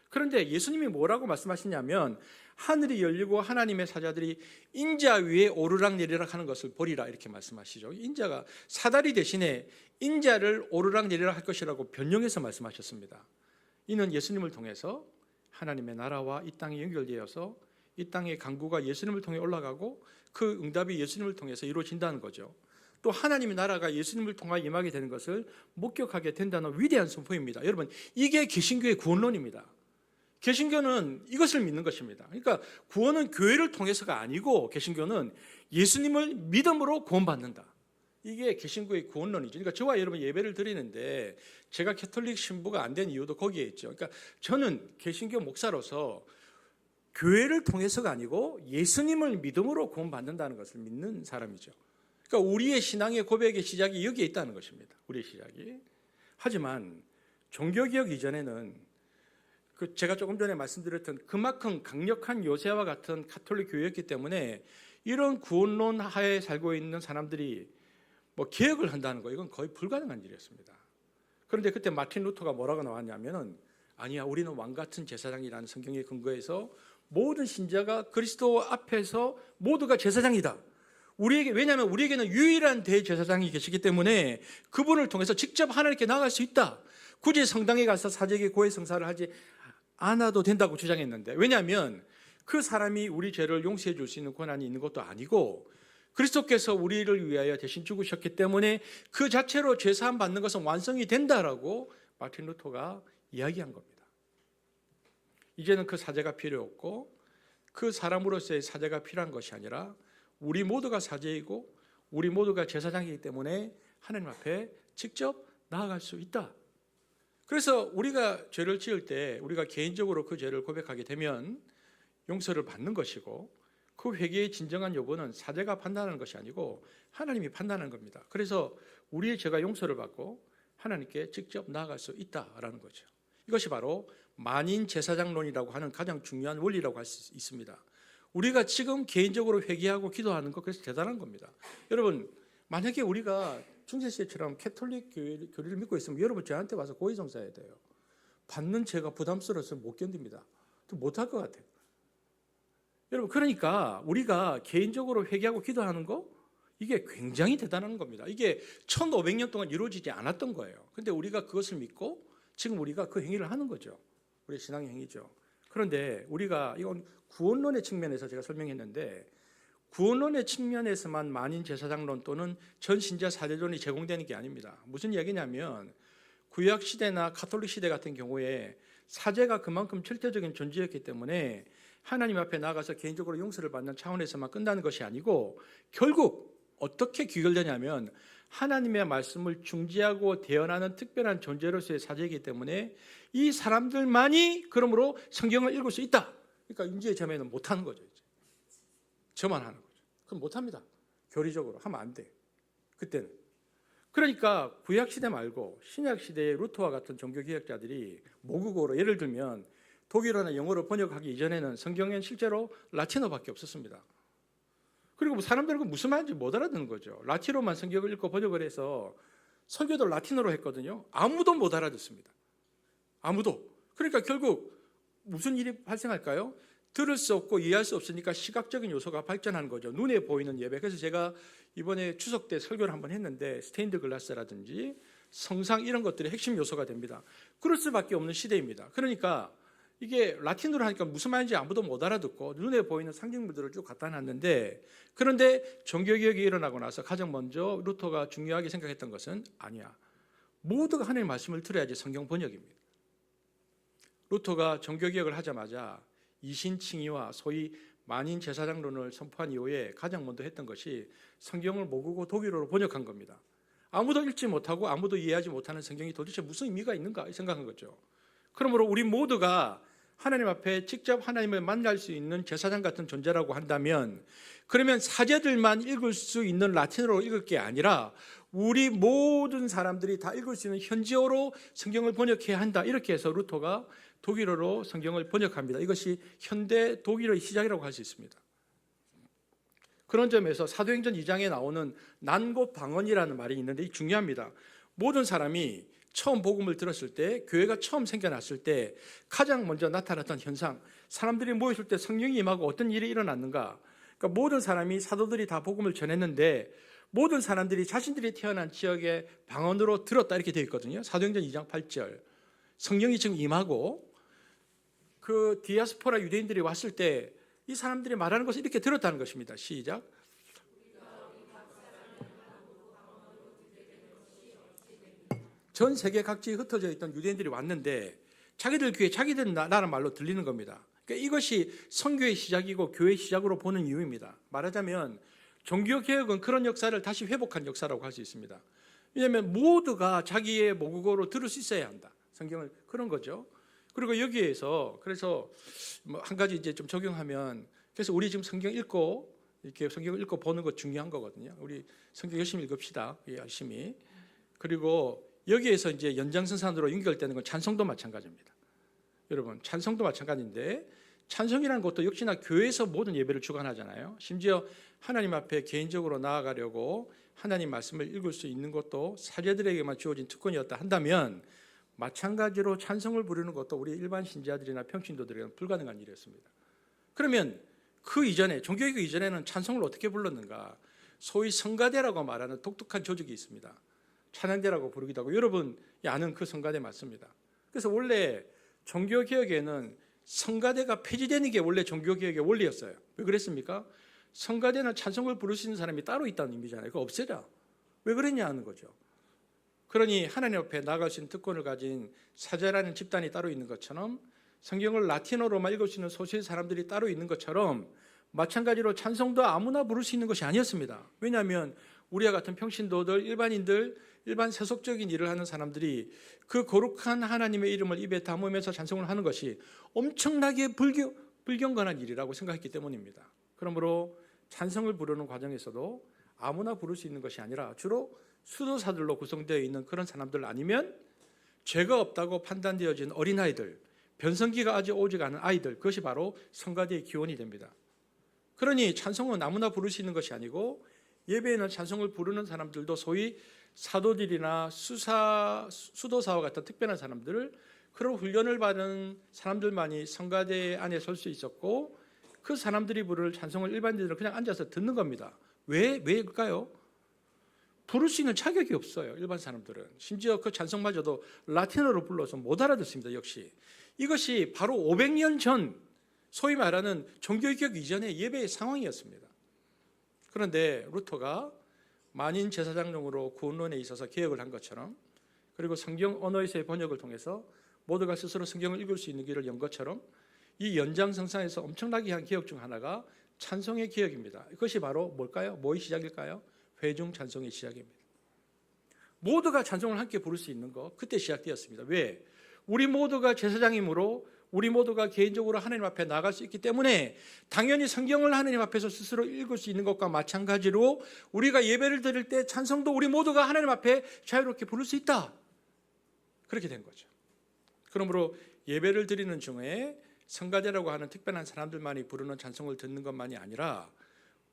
그런데 예수님이 뭐라고 말씀하시냐면, 하늘이 열리고 하나님의 사자들이 인자 위에 오르락내리락 하는 것을 보리라, 이렇게 말씀하시죠. 인자가 사다리 대신에 인자를 오르락내리락 할 것이라고 변형해서 말씀하셨습니다. 이는 예수님을 통해서 하나님의 나라와 이 땅이 연결되어서 이 땅의 강구가 예수님을 통해 올라가고 그 응답이 예수님을 통해서 이루어진다는 거죠. 또 하나님의 나라가 예수님을 통하여 임하게 되는 것을 목격하게 된다는 위대한 선포입니다. 여러분, 이게 개신교의 구원론입니다. 개신교는 이것을 믿는 것입니다. 그러니까 구원은 교회를 통해서가 아니고, 개신교는 예수님을 믿음으로 구원받는다. 이게 개신교의 구원론이죠. 그러니까 저와 여러분 예배를 드리는데 제가 캐톨릭 신부가 안 된 이유도 거기에 있죠. 그러니까 저는 개신교 목사로서 교회를 통해서가 아니고 예수님을 믿음으로 구원받는다는 것을 믿는 사람이죠. 그러니까 우리의 신앙의 고백의 시작이 여기에 있다는 것입니다. 우리의 시작이. 하지만 종교개혁 이전에는 제가 조금 전에 말씀드렸던 그만큼 강력한 요새와 같은 가톨릭 교회였기 때문에 이런 구원론 하에 살고 있는 사람들이 개혁을 한다는 거, 이건 거의 불가능한 일이었습니다. 그런데 그때 마틴 루터가 뭐라고 나왔냐면은, 아니야, 우리는 왕 같은 제사장이라는 성경에 근거해서 모든 신자가 그리스도 앞에서 모두가 제사장이다. 왜냐하면 우리에게는 유일한 대제사장이 계시기 때문에 그분을 통해서 직접 하나님께 나아갈 수 있다. 굳이 성당에 가서 사제에게 고해 성사를 하지 않아도 된다고 주장했는데, 왜냐하면 그 사람이 우리 죄를 용서해 줄 수 있는 권한이 있는 것도 아니고, 그리스도께서 우리를 위하여 대신 죽으셨기 때문에 그 자체로 죄사함 받는 것은 완성이 된다라고 마틴 루터가 이야기한 겁니다. 이제는 그 사제가 필요 없고, 그 사람으로서의 사제가 필요한 것이 아니라 우리 모두가 사제이고 우리 모두가 제사장이기 때문에 하나님 앞에 직접 나아갈 수 있다. 그래서 우리가 죄를 지을 때 우리가 개인적으로 그 죄를 고백하게 되면 용서를 받는 것이고, 그 회개의 진정한 여부는 사제가 판단하는 것이 아니고 하나님이 판단하는 겁니다. 그래서 우리의 죄가 용서를 받고 하나님께 직접 나아갈 수 있다라는 거죠. 이것이 바로 만인 제사장론이라고 하는 가장 중요한 원리라고 할 수 있습니다. 우리가 지금 개인적으로 회개하고 기도하는 것, 그래서 대단한 겁니다. 여러분, 만약에 우리가 중세시대처럼 캐톨릭 교리를 믿고 있으면 여러분 저한테 와서 고해성사해야 돼요. 받는 죄가 부담스러워서 못 견딥니다. 못할 것 같아요. 여러분, 그러니까 우리가 개인적으로 회개하고 기도하는 거, 이게 굉장히 대단한 겁니다. 이게 1500년 동안 이루어지지 않았던 거예요. 그런데 우리가 그것을 믿고 지금 우리가 그 행위를 하는 거죠. 우리 신앙의 행위죠. 그런데 우리가, 이건 구원론의 측면에서 제가 설명했는데, 구원론의 측면에서만 만인 제사장론 또는 전신자 사제론이 제공되는 게 아닙니다. 무슨 이야기냐면, 구약 시대나 가톨릭 시대 같은 경우에 사제가 그만큼 절대적인 존재였기 때문에 하나님 앞에 나가서 개인적으로 용서를 받는 차원에서만 끝나는 것이 아니고, 결국 어떻게 귀결되냐면 하나님의 말씀을 중지하고 대언하는 특별한 존재로서의 사제이기 때문에 이 사람들만이 그러므로 성경을 읽을 수 있다. 그러니까 인지의 점에는 못하는 거죠. 이제. 저만 하는 거죠. 그럼 못합니다. 교리적으로 하면 안 돼. 그때는. 그러니까 구약시대 말고 신약시대의 루터와 같은 종교개혁자들이 모국어로, 예를 들면 독일어나 영어로 번역하기 이전에는 성경엔 실제로 라틴어밖에 없었습니다. 그리고 사람들은 무슨 말인지 못 알아듣는 거죠. 라틴어만 성경을 읽고 번역을 해서 설교도 라틴어로 했거든요. 아무도 못 알아듣습니다. 아무도. 그러니까 결국 무슨 일이 발생할까요? 들을 수 없고 이해할 수 없으니까 시각적인 요소가 발전하는 거죠. 눈에 보이는 예배. 그래서 제가 이번에 추석 때 설교를 한번 했는데, 스테인드 글라스라든지 성상, 이런 것들이 핵심 요소가 됩니다. 그럴 수밖에 없는 시대입니다. 그러니까 이게 라틴어로 하니까 무슨 말인지 아무도 못 알아듣고 눈에 보이는 상징물들을 쭉 갖다 놨는데, 그런데 종교개혁이 일어나고 나서 가장 먼저 루터가 중요하게 생각했던 것은, 아니야, 모두가 하나님의 말씀을 들어야지 성경 번역입니다. 루터가 종교개혁을 하자마자 이신칭의와 소위 만인 제사장론을 선포한 이후에 가장 먼저 했던 것이 성경을 모국어 독일어로 번역한 겁니다. 아무도 읽지 못하고 아무도 이해하지 못하는 성경이 도대체 무슨 의미가 있는가 생각한 거죠. 그러므로 우리 모두가 하나님 앞에 직접 하나님을 만날 수 있는 제사장 같은 존재라고 한다면, 그러면 사제들만 읽을 수 있는 라틴어로 읽을 게 아니라 우리 모든 사람들이 다 읽을 수 있는 현지어로 성경을 번역해야 한다. 이렇게 해서 루터가 독일어로 성경을 번역합니다. 이것이 현대 독일어의 시작이라고 할 수 있습니다. 그런 점에서 사도행전 2장에 나오는 난곳방언이라는 말이 있는데 중요합니다. 모든 사람이 처음 복음을 들었을 때, 교회가 처음 생겨났을 때 가장 먼저 나타났던 현상, 사람들이 모였을 때 성령이 임하고 어떤 일이 일어났는가. 그러니까 모든 사람이, 사도들이 다 복음을 전했는데 모든 사람들이 자신들이 태어난 지역의 방언으로 들었다 이렇게 되어 있거든요. 사도행전 2장 8절. 성령이 지금 임하고 그 디아스포라 유대인들이 왔을 때 이 사람들이 말하는 것을 이렇게 들었다는 것입니다. 시작. 전 세계 각지에 흩어져 있던 유대인들이 왔는데 자기들 귀에 자기들 나라 말로 들리는 겁니다. 그러니까 이것이 선교의 시작이고 교회의 시작으로 보는 이유입니다. 말하자면 종교개혁은 그런 역사를 다시 회복한 역사라고 할 수 있습니다. 왜냐하면 모두가 자기의 모국어로 들을 수 있어야 한다. 성경을 그런 거죠. 그리고 여기에서 그래서 뭐 한 가지 이제 좀 적용하면, 그래서 우리 지금 성경 읽고 이렇게 성경을 읽고 보는 것 중요한 거거든요. 우리 성경 열심히 읽읍시다. 열심히. 그리고 여기에서 이제 연장선상으로 연결되는 건 찬송도 마찬가지입니다. 여러분, 찬송도 마찬가지인데 찬송이라는 것도 역시나 교회에서 모든 예배를 주관하잖아요. 심지어 하나님 앞에 개인적으로 나아가려고 하나님 말씀을 읽을 수 있는 것도 사제들에게만 주어진 특권이었다 한다면, 마찬가지로 찬송을 부르는 것도 우리 일반 신자들이나 평신도들에게는 불가능한 일이었습니다. 그러면 그 이전에, 종교개혁 이전에는 찬송을 어떻게 불렀는가? 소위 성가대라고 말하는 독특한 조직이 있습니다. 찬양대라고 부르기도 하고, 여러분이 아는 그 성가대 맞습니다. 그래서 원래 종교개혁에는 성가대가 폐지되는 게 원래 종교개혁의 원리였어요. 왜 그랬습니까? 성가대는 찬송을 부를 수 있는 사람이 따로 있다는 의미잖아요. 그거 없애자. 왜 그랬냐 하는 거죠. 그러니 하나님 앞에 나아갈 수 있는 특권을 가진 사제라는 집단이 따로 있는 것처럼, 성경을 라틴어로만 읽을 수 있는 소수의 사람들이 따로 있는 것처럼, 마찬가지로 찬송도 아무나 부를 수 있는 것이 아니었습니다. 왜냐하면 우리와 같은 평신도들, 일반인들, 일반 세속적인 일을 하는 사람들이 그 거룩한 하나님의 이름을 입에 담으면서 찬송을 하는 것이 엄청나게 불경건한 일이라고 생각했기 때문입니다. 그러므로 찬송을 부르는 과정에서도 아무나 부를 수 있는 것이 아니라 주로 수도사들로 구성되어 있는 그런 사람들, 아니면 죄가 없다고 판단되어진 어린아이들, 변성기가 아직 오지 않은 아이들, 그것이 바로 성가대의 기원이 됩니다. 그러니 찬송은 아무나 부를 수 있는 것이 아니고, 예배에는 찬송을 부르는 사람들도 소위 사도들이나 수도사와 같은 특별한 사람들, 그런 훈련을 받은 사람들만이 성가대 안에 설 수 있었고, 그 사람들이 부를 찬송을 일반인들은 그냥 앉아서 듣는 겁니다. 왜일까요? 부를 수 있는 자격이 없어요. 일반 사람들은. 심지어 그 찬송마저도 라틴어로 불러서 못 알아듣습니다. 역시 이것이 바로 500년 전, 소위 말하는 종교개혁 이전의 예배의 상황이었습니다. 그런데 루터가 만인 제사장용으로 구원론에 있어서 개혁을 한 것처럼, 그리고 성경 언어에서의 번역을 통해서 모두가 스스로 성경을 읽을 수 있는 길을 연 것처럼, 이 연장선상에서 엄청나게 한 개혁 중 하나가 찬송의 개혁입니다. 이것이 바로 뭘까요? 뭐의 시작일까요? 회중 찬송의 시작입니다. 모두가 찬송을 함께 부를 수 있는 것, 그때 시작되었습니다. 왜? 우리 모두가 제사장이므로 우리 모두가 개인적으로 하나님 앞에 나갈 수 있기 때문에, 당연히 성경을 하나님 앞에서 스스로 읽을 수 있는 것과 마찬가지로 우리가 예배를 드릴 때 찬송도 우리 모두가 하나님 앞에 자유롭게 부를 수 있다. 그렇게 된 거죠. 그러므로 예배를 드리는 중에 성가대라고 하는 특별한 사람들만이 부르는 찬송을 듣는 것만이 아니라,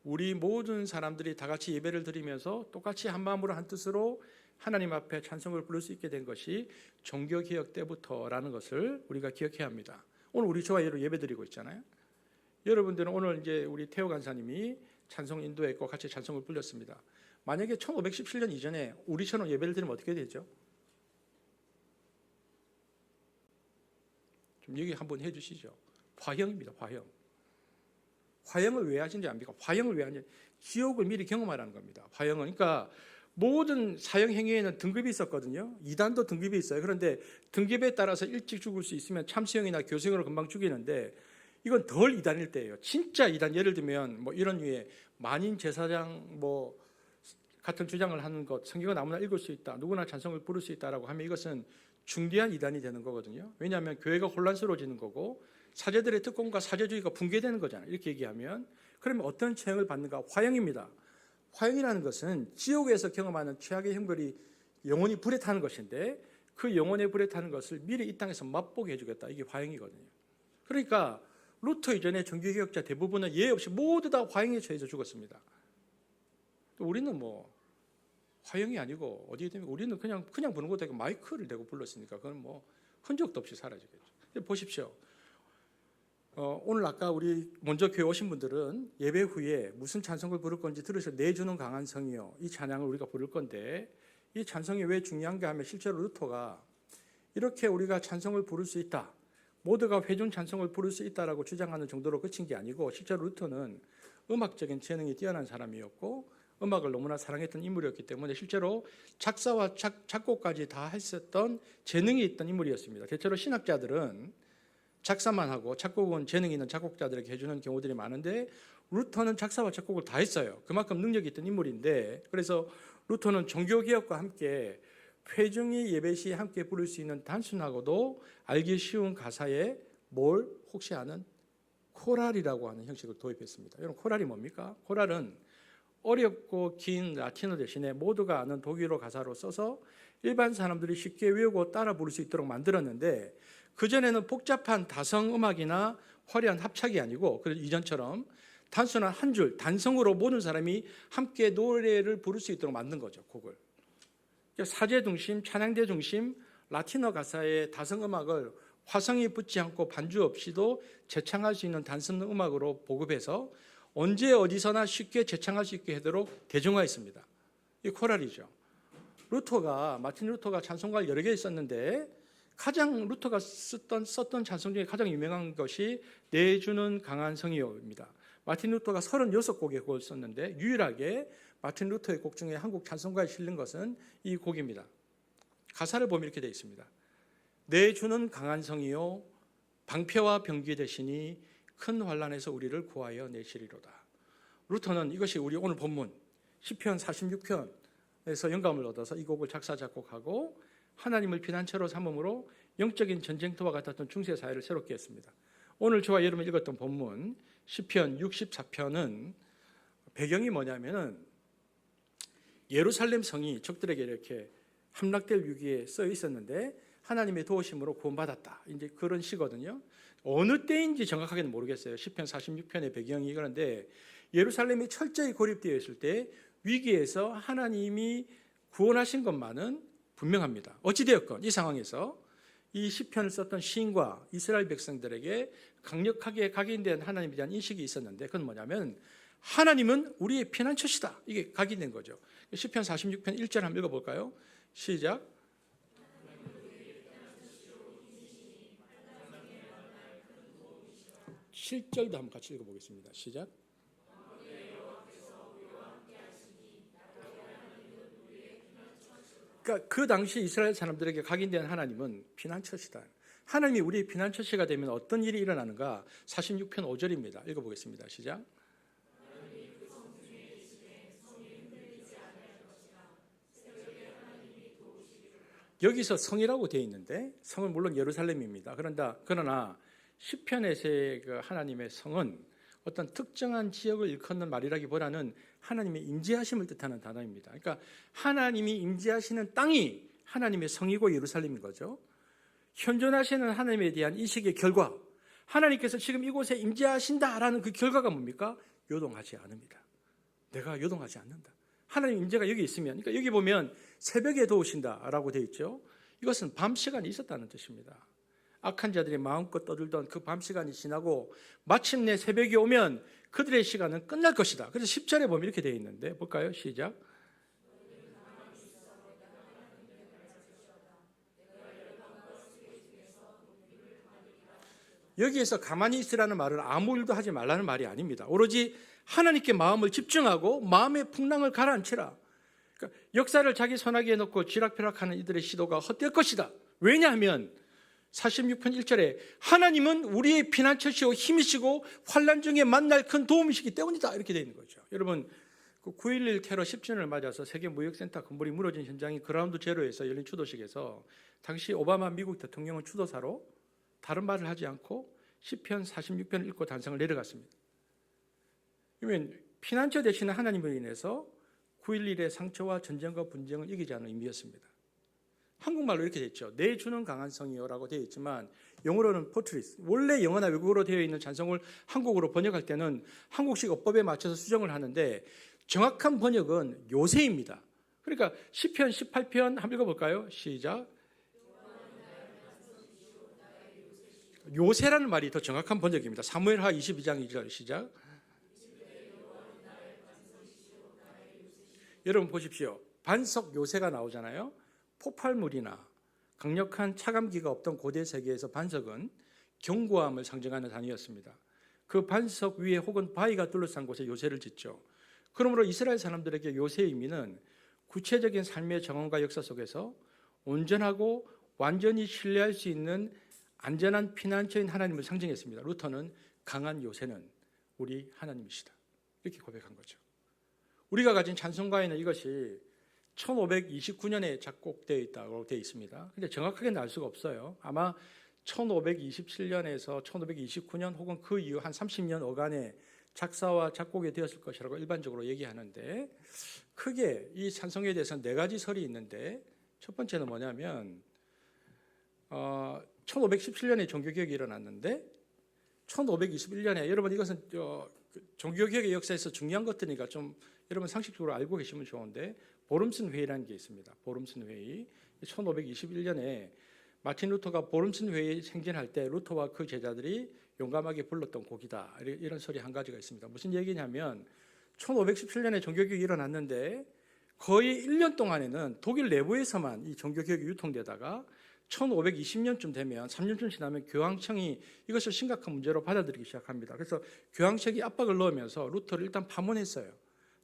우리 모든 사람들이 다 같이 예배를 드리면서 똑같이 한 마음으로 한 뜻으로 하나님 앞에 찬송을 부를 수 있게 된 것이 종교개혁 때부터라는 것을 우리가 기억해야 합니다. 오늘 우리 교회로 예배 드리고 있잖아요. 여러분들은 오늘 이제 우리 태호 간사님이 찬송 인도했고 같이 찬송을 불렸습니다. 만약에 1517년 이전에 우리처럼 예배를 드리면 어떻게 되죠? 좀 얘기 한번 해주시죠. 화형입니다. 화형을 왜 하신지 압니까? 화형을 왜 하는지, 지옥을 미리 경험하라는 겁니다. 화형은, 그러니까 모든 사형 행위에는 등급이 있었거든요. 이단도 등급이 있어요. 그런데 등급에 따라서 일찍 죽을 수 있으면 참수형이나 교수형으로 금방 죽이는데, 이건 덜 이단일 때예요. 진짜 이단, 예를 들면 뭐 이런 류의 만인 제사장, 뭐 같은 주장을 하는 것, 성경은 아무나 읽을 수 있다, 누구나 찬송을 부를 수 있다라고 하면 이것은 중대한 이단이 되는 거거든요. 왜냐하면 교회가 혼란스러워지는 거고 사제들의 특권과 사제주의가 붕괴되는 거잖아요. 이렇게 얘기하면 그러면 어떤 처형을 받는가? 화형입니다. 화형이라는 것은 지옥에서 경험하는 최악의 형벌이 영혼이 불에 타는 것인데 그 영혼의 불에 타는 것을 미리 이 땅에서 맛보게 해주겠다. 이게 화형이거든요. 그러니까 루터 이전의 종교개혁자 대부분은 예외 없이 모두 다 화형에 처해서 죽었습니다. 우리는 뭐 화형이 아니고 어디에 되면 우리는 그냥 부는 것도 아니고 마이크를 대고 불렀으니까 그건 뭐 흔적도 없이 사라지겠죠. 보십시오. 오늘 아까 우리 먼저 교회 오신 분들은 예배 후에 무슨 찬송을 부를 건지 들으셔서 내주는 강한 성이요, 이 찬양을 우리가 부를 건데 이 찬송이 왜 중요한가 하면 실제로 루터가 이렇게 우리가 찬송을 부를 수 있다, 모두가 회중 찬송을 부를 수 있다라고 주장하는 정도로 그친 게 아니고 실제로 루터는 음악적인 재능이 뛰어난 사람이었고 음악을 너무나 사랑했던 인물이었기 때문에 실제로 작사와 작곡까지 다 했었던 재능이 있던 인물이었습니다. 대체로 신학자들은 작사만 하고 작곡은 재능 있는 작곡자들에게 해주는 경우들이 많은데 루터는 작사와 작곡을 다 했어요. 그만큼 능력이 있던 인물인데 그래서 루터는 종교개혁과 함께 회중이 예배 시에 함께 부를 수 있는 단순하고도 알기 쉬운 가사에 뭘 혹시 아는 코랄이라고 하는 형식을 도입했습니다. 여러분 코랄이 뭡니까? 코랄은 어렵고 긴 라틴어 대신에 모두가 아는 독일어 가사로 써서 일반 사람들이 쉽게 외우고 따라 부를 수 있도록 만들었는데 그전에는 복잡한 다성음악이나 화려한 합창이 아니고 이전처럼 단순한 한 줄 단성으로 모든 사람이 함께 노래를 부를 수 있도록 만든 거죠. 곡을 사제 중심, 찬양대 중심 라틴어 가사의 다성음악을 화성이 붙지 않고 반주 없이도 재창할 수 있는 단성 음악으로 보급해서 언제 어디서나 쉽게 재창할 수 있게 하도록 대중화했습니다. 이 코랄이죠. 마틴 루터가 찬송가를 여러 개 썼는데 가장 루터가 썼던 찬송 중에 가장 유명한 것이 내주는 강한 성이요입니다. 마틴 루터가 36곡의 곡을 썼는데 유일하게 마틴 루터의 곡 중에 한국 찬송가에 실린 것은 이 곡입니다. 가사를 보면 이렇게 되어 있습니다. 내주는 강한 성이요 방패와 병기 되시니 큰 환난에서 우리를 구하여 내시리로다. 루터는 이것이 우리 오늘 본문 시편 46편에서 영감을 얻어서 이 곡을 작사 작곡하고 하나님을 피난처로 삼음으로 영적인 전쟁터와 같았던 중세 사회를 새롭게 했습니다. 오늘 저와 여러분 읽었던 본문 시편 64편은 배경이 뭐냐면은 예루살렘 성이 적들에게 이렇게 함락될 위기에 써 있었는데 하나님의 도우심으로 구원받았다. 이제 그런 시거든요. 어느 때인지 정확하게는 모르겠어요. 시편 46편의 배경이 그런데 예루살렘이 철저히 고립되어 있을 때 위기에서 하나님이 구원하신 것만은 분명합니다. 어찌되었건 이 상황에서 이 시편을 썼던 시인과 이스라엘 백성들에게 강력하게 각인된 하나님에 대한 인식이 있었는데 그건 뭐냐면 하나님은 우리의 피난처시다. 이게 각인된 거죠. 시편 46편 1절 한번 읽어볼까요? 시작. 7절도 한번 같이 읽어보겠습니다. 시작. 그러니까 그 당시 이스라엘 사람들에게 각인된 하나님은 피난처시다. 하나님이 우리의 피난처시가 되면 어떤 일이 일어나는가? 46편 5절입니다. 읽어보겠습니다. 시작. 여기서 성이라고 되어 있는데 성은 물론 예루살렘입니다. 그러나 시편에서의 그 하나님의 성은 어떤 특정한 지역을 일컫는 말이라기보다는 하나님의 임재하심을 뜻하는 단어입니다. 그러니까 하나님이 임재하시는 땅이 하나님의 성이고 예루살렘인 거죠. 현존하시는 하나님에 대한 인식의 결과, 하나님께서 지금 이곳에 임재하신다라는 그 결과가 뭡니까? 요동하지 않습니다. 내가 요동하지 않는다. 하나님 임재가 여기 있으면, 그러니까 여기 보면 새벽에 도우신다라고 되어 있죠. 이것은 밤 시간이 있었다는 뜻입니다. 악한 자들이 마음껏 떠들던 그 밤 시간이 지나고 마침내 새벽이 오면 그들의 시간은 끝날 것이다. 그래서 10절에 보면 이렇게 되어 있는데 볼까요? 시작. 여기에서 가만히 있으라는 말은 아무 일도 하지 말라는 말이 아닙니다. 오로지 하나님께 마음을 집중하고 마음의 풍랑을 가라앉히라. 그러니까 역사를 자기 손아귀에 넣고 쥐락펴락하는 이들의 시도가 헛될 것이다. 왜냐하면 46편 1절에 하나님은 우리의 피난처시오 힘이시고 환난 중에 만날 큰 도움이시기 때문이다. 이렇게 되어 있는 거죠. 여러분 그 9.11 테러 10주년을 맞아서 세계 무역센터 건물이 무너진 현장이 그라운드 제로에서 열린 추도식에서 당시 오바마 미국 대통령은 추도사로 다른 말을 하지 않고 시편 46편을 읽고 단성을 내려갔습니다. 그러면 피난처 되시는 하나님으로 인해서 9.11의 상처와 전쟁과 분쟁을 이기자는 의미였습니다. 한국말로 이렇게 되어 있죠. 내 주는 강한 성이요라고 되어 있지만 영어로는 포트리스. 원래 영어나 외국어로 되어 있는 찬송을 한국어로 번역할 때는 한국식 어법에 맞춰서 수정을 하는데 정확한 번역은 요새입니다. 그러니까 시편 18편 한번 읽어볼까요? 시작. 요새라는 말이 더 정확한 번역입니다. 사무엘하 22장 2절 시작. 여러분 보십시오. 반석 요새가 나오잖아요. 폭발물이나 강력한 차감기가 없던 고대 세계에서 반석은 견고함을 상징하는 단위였습니다. 그 반석 위에 혹은 바위가 둘러싼 곳에 요새를 짓죠. 그러므로 이스라엘 사람들에게 요새의 의미는 구체적인 삶의 정황과 역사 속에서 온전하고 완전히 신뢰할 수 있는 안전한 피난처인 하나님을 상징했습니다. 루터는 강한 요새는 우리 하나님이시다. 이렇게 고백한 거죠. 우리가 가진 찬송가에는 이것이 1529년에 작곡되어 있다고 되어 있습니다. 근데 정확하게는 알 수가 없어요. 아마 1527년에서 1529년 혹은 그 이후 한 30년 어간에 작사와 작곡이 되었을 것이라고 일반적으로 얘기하는데 크게 이 찬송에 대해서는 네 가지 설이 있는데 첫 번째는 뭐냐면 1517년에 종교개혁이 일어났는데 1521년에 여러분 이것은 종교개혁의 역사에서 중요한 것들이니까 좀 여러분 상식적으로 알고 계시면 좋은데 보름슨 회의라는 게 있습니다. 보름슨 회의 1521년에 마틴 루터가 보름슨 회의 행진할 때 루터와 그 제자들이 용감하게 불렀던 곡이다. 이런 설이 한 가지가 있습니다. 무슨 얘기냐면 1517년에 종교개혁이 일어났는데 거의 1년 동안에는 독일 내부에서만 이 종교개혁이 유통되다가 1520년쯤 되면 3년쯤 지나면 교황청이 이것을 심각한 문제로 받아들이기 시작합니다. 그래서 교황청이 압박을 넣으면서 루터를 일단 파문했어요.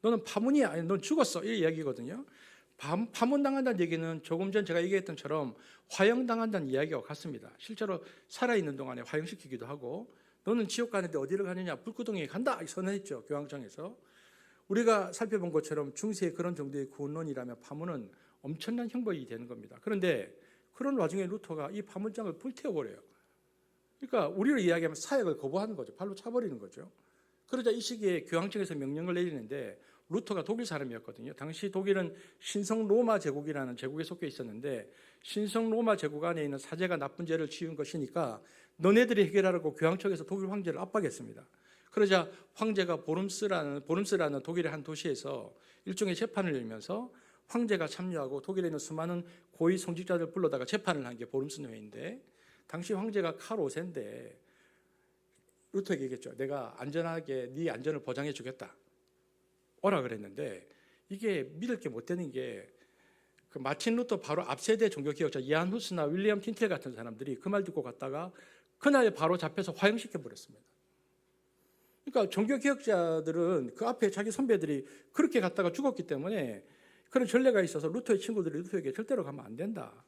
너는 파문이야, 아니, 넌 죽었어, 이 이야기거든요. 파문당한다는 얘기는 조금 전 제가 얘기했던처럼 화형당한다는 이야기와 같습니다. 실제로 살아있는 동안에 화형시키기도 하고 너는 지옥 가는데 어디를 가느냐, 불구덩이에 간다 선언했죠. 교황청에서. 우리가 살펴본 것처럼 중세의 그런 정도의 구원론이라면 파문은 엄청난 형벌이 되는 겁니다. 그런데 그런 와중에 루터가 이 파문장을 불태워버려요. 그러니까 우리를 이야기하면 사역을 거부하는 거죠. 발로 차버리는 거죠. 그러자 이 시기에 교황청에서 명령을 내리는데 루터가 독일 사람이었거든요. 당시 독일은 신성 로마 제국이라는 제국에 속해 있었는데 신성 로마 제국 안에 있는 사제가 나쁜 죄를 지은 것이니까 너네들이 해결하라고 교황청에서 독일 황제를 압박했습니다. 그러자 황제가 보름스라는 독일의 한 도시에서 일종의 재판을 열면서 황제가 참여하고 독일에 있는 수많은 고위 성직자들 불러다가 재판을 한 게 보름슨 회의인데 당시 황제가 칼 5세인데 루터에게 얘기했죠. 내가 안전하게 네 안전을 보장해 주겠다. 오라 그랬는데 이게 믿을 게 못 되는 게 그 마틴 루터 바로 앞세대 종교개혁자 이안 후스나 윌리엄 틴텔 같은 사람들이 그 말 듣고 갔다가 그날 바로 잡혀서 화형시켜 버렸습니다. 그러니까 종교개혁자들은 그 앞에 자기 선배들이 그렇게 갔다가 죽었기 때문에 그런 전례가 있어서 루터의 친구들이 루터에게 절대로 가면 안 된다.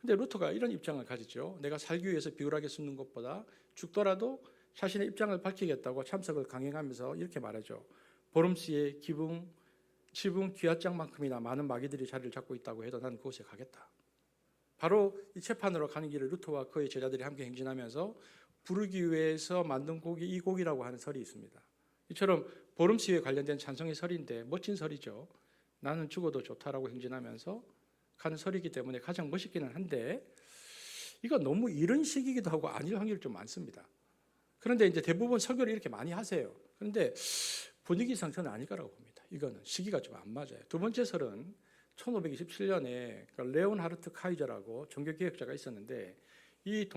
근데 루터가 이런 입장을 가지죠. 내가 살기 위해서 비굴하게 숨는 것보다 죽더라도 자신의 입장을 밝히겠다고 참석을 강행하면서 이렇게 말하죠. 보름스의 지붕 귀하장만큼이나 많은 마귀들이 자리를 잡고 있다고 해도 나는 그곳에 가겠다. 바로 이 재판으로 가는 길을 루터와 그의 제자들이 함께 행진하면서 부르기 위해서 만든 곡이 이 곡이라고 하는 설이 있습니다. 이처럼 보름스에 관련된 찬송의 설인데 멋진 설이죠. 나는 죽어도 좋다라고 행진하면서 가는 설이기 때문에 가장 멋있기는 한데 이거 너무 이런 식이기도 하고 아닐 확률이 좀 많습니다. 그런데 이제 대부분 설교를 이렇게 많이 하세요. 그런데 분위기상 저는 아닐 거라고 봅니다. 이거는 시기가 좀 안 맞아요. 두 번째 설은 1527년에 레온하르트 카이저라고 종교개혁자가 있었는데 이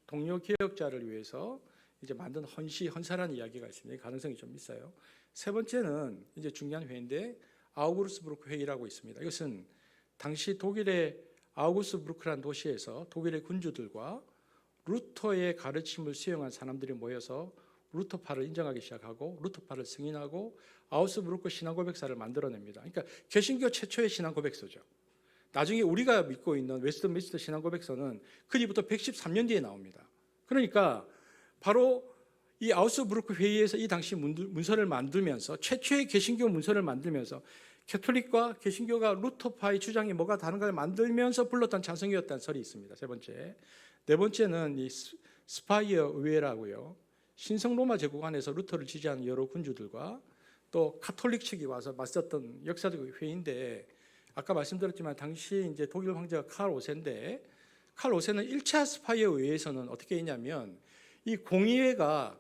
동료 개혁자를 위해서 이제 만든 헌사라는 이야기가 있습니다. 가능성이 좀 있어요. 세 번째는 이제 중요한 회의인데 아우구스부르크 회의라고 있습니다. 이것은 당시 독일의 아우구스부르크라는 도시에서 독일의 군주들과 루터의 가르침을 수용한 사람들이 모여서 루터파를 인정하기 시작하고 루터파를 승인하고 아우스부르크 신앙고백서를 만들어냅니다. 그러니까 개신교 최초의 신앙고백서죠. 나중에 우리가 믿고 있는 웨스트민스터 신앙고백서는 그 뒤부터 113년 뒤에 나옵니다. 그러니까 바로 이 아우스부르크 회의에서 이 당시 문서를 만들면서 최초의 개신교 문서를 만들면서 캐톨릭과 개신교가 루터파의 주장이 뭐가 다른가를 만들면서 불렀던 찬송이었다는 설이 있습니다. 세 번째. 네 번째는 이 스파이어 의회라고요. 신성 로마 제국 안에서 루터를 지지하는 여러 군주들과 또 카톨릭 측이 와서 맞섰던 역사적 회의인데, 아까 말씀드렸지만 당시 이제 독일 황제가 칼 5세인데, 칼 5세는 1차 스파이어 의회에서는 어떻게 했냐면, 이 공의회가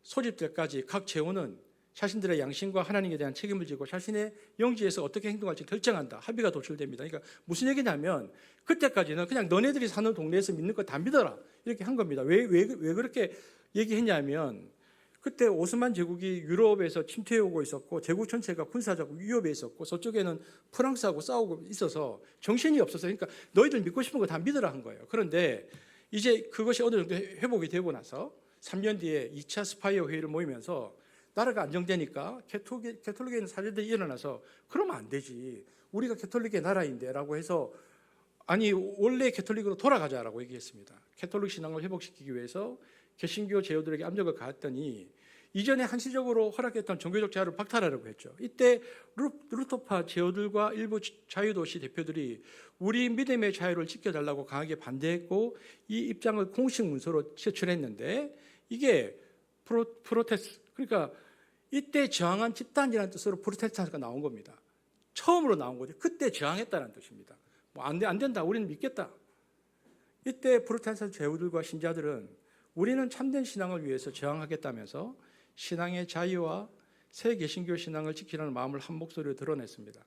소집될 때까지 각 제후는 자신들의 양심과 하나님에 대한 책임을 지고 자신의 영지에서 어떻게 행동할지 결정한다. 합의가 도출됩니다. 그러니까 무슨 얘기냐면, 그때까지는 그냥 너네들이 사는 동네에서 믿는 거 다 믿어라, 이렇게 한 겁니다. 왜 그렇게 얘기했냐면, 그때 오스만 제국이 유럽에서 침투해 오고 있었고 제국 전체가 군사적 위협에 있었고 서쪽에는 프랑스하고 싸우고 있어서 정신이 없어서, 그러니까 너희들 믿고 싶은 거 다 믿으라 한 거예요. 그런데 이제 그것이 어느 정도 회복이 되고 나서 3년 뒤에 2차 스파이어 회의를 모이면서 나라가 안정되니까 캐톨릭에 있는 사제들이 일어나서 그러면 안 되지, 우리가 캐톨릭의 나라인데 라고 해서, 아니 원래 캐톨릭으로 돌아가자라고 얘기했습니다. 캐톨릭 신앙을 회복시키기 위해서 개신교 제후들에게 압력을 가했더니 이전에 한시적으로 허락했던 종교적 자유를 박탈하려고 했죠. 이때 루터파 제후들과 일부 자유도시 대표들이 우리 믿음의 자유를 지켜달라고 강하게 반대했고, 이 입장을 공식 문서로 제출했는데, 이게 그러니까 이때 저항한 집단이라는 뜻으로 프로테스탄트가 나온 겁니다. 처음으로 나온 거죠. 그때 저항했다는 뜻입니다. 뭐 안 된다, 우리는 믿겠다. 이때 프로테스탄트 제후들과 신자들은 우리는 참된 신앙을 위해서 저항하겠다면서 신앙의 자유와 새 개신교 신앙을 지키라는 마음을 한 목소리로 드러냈습니다.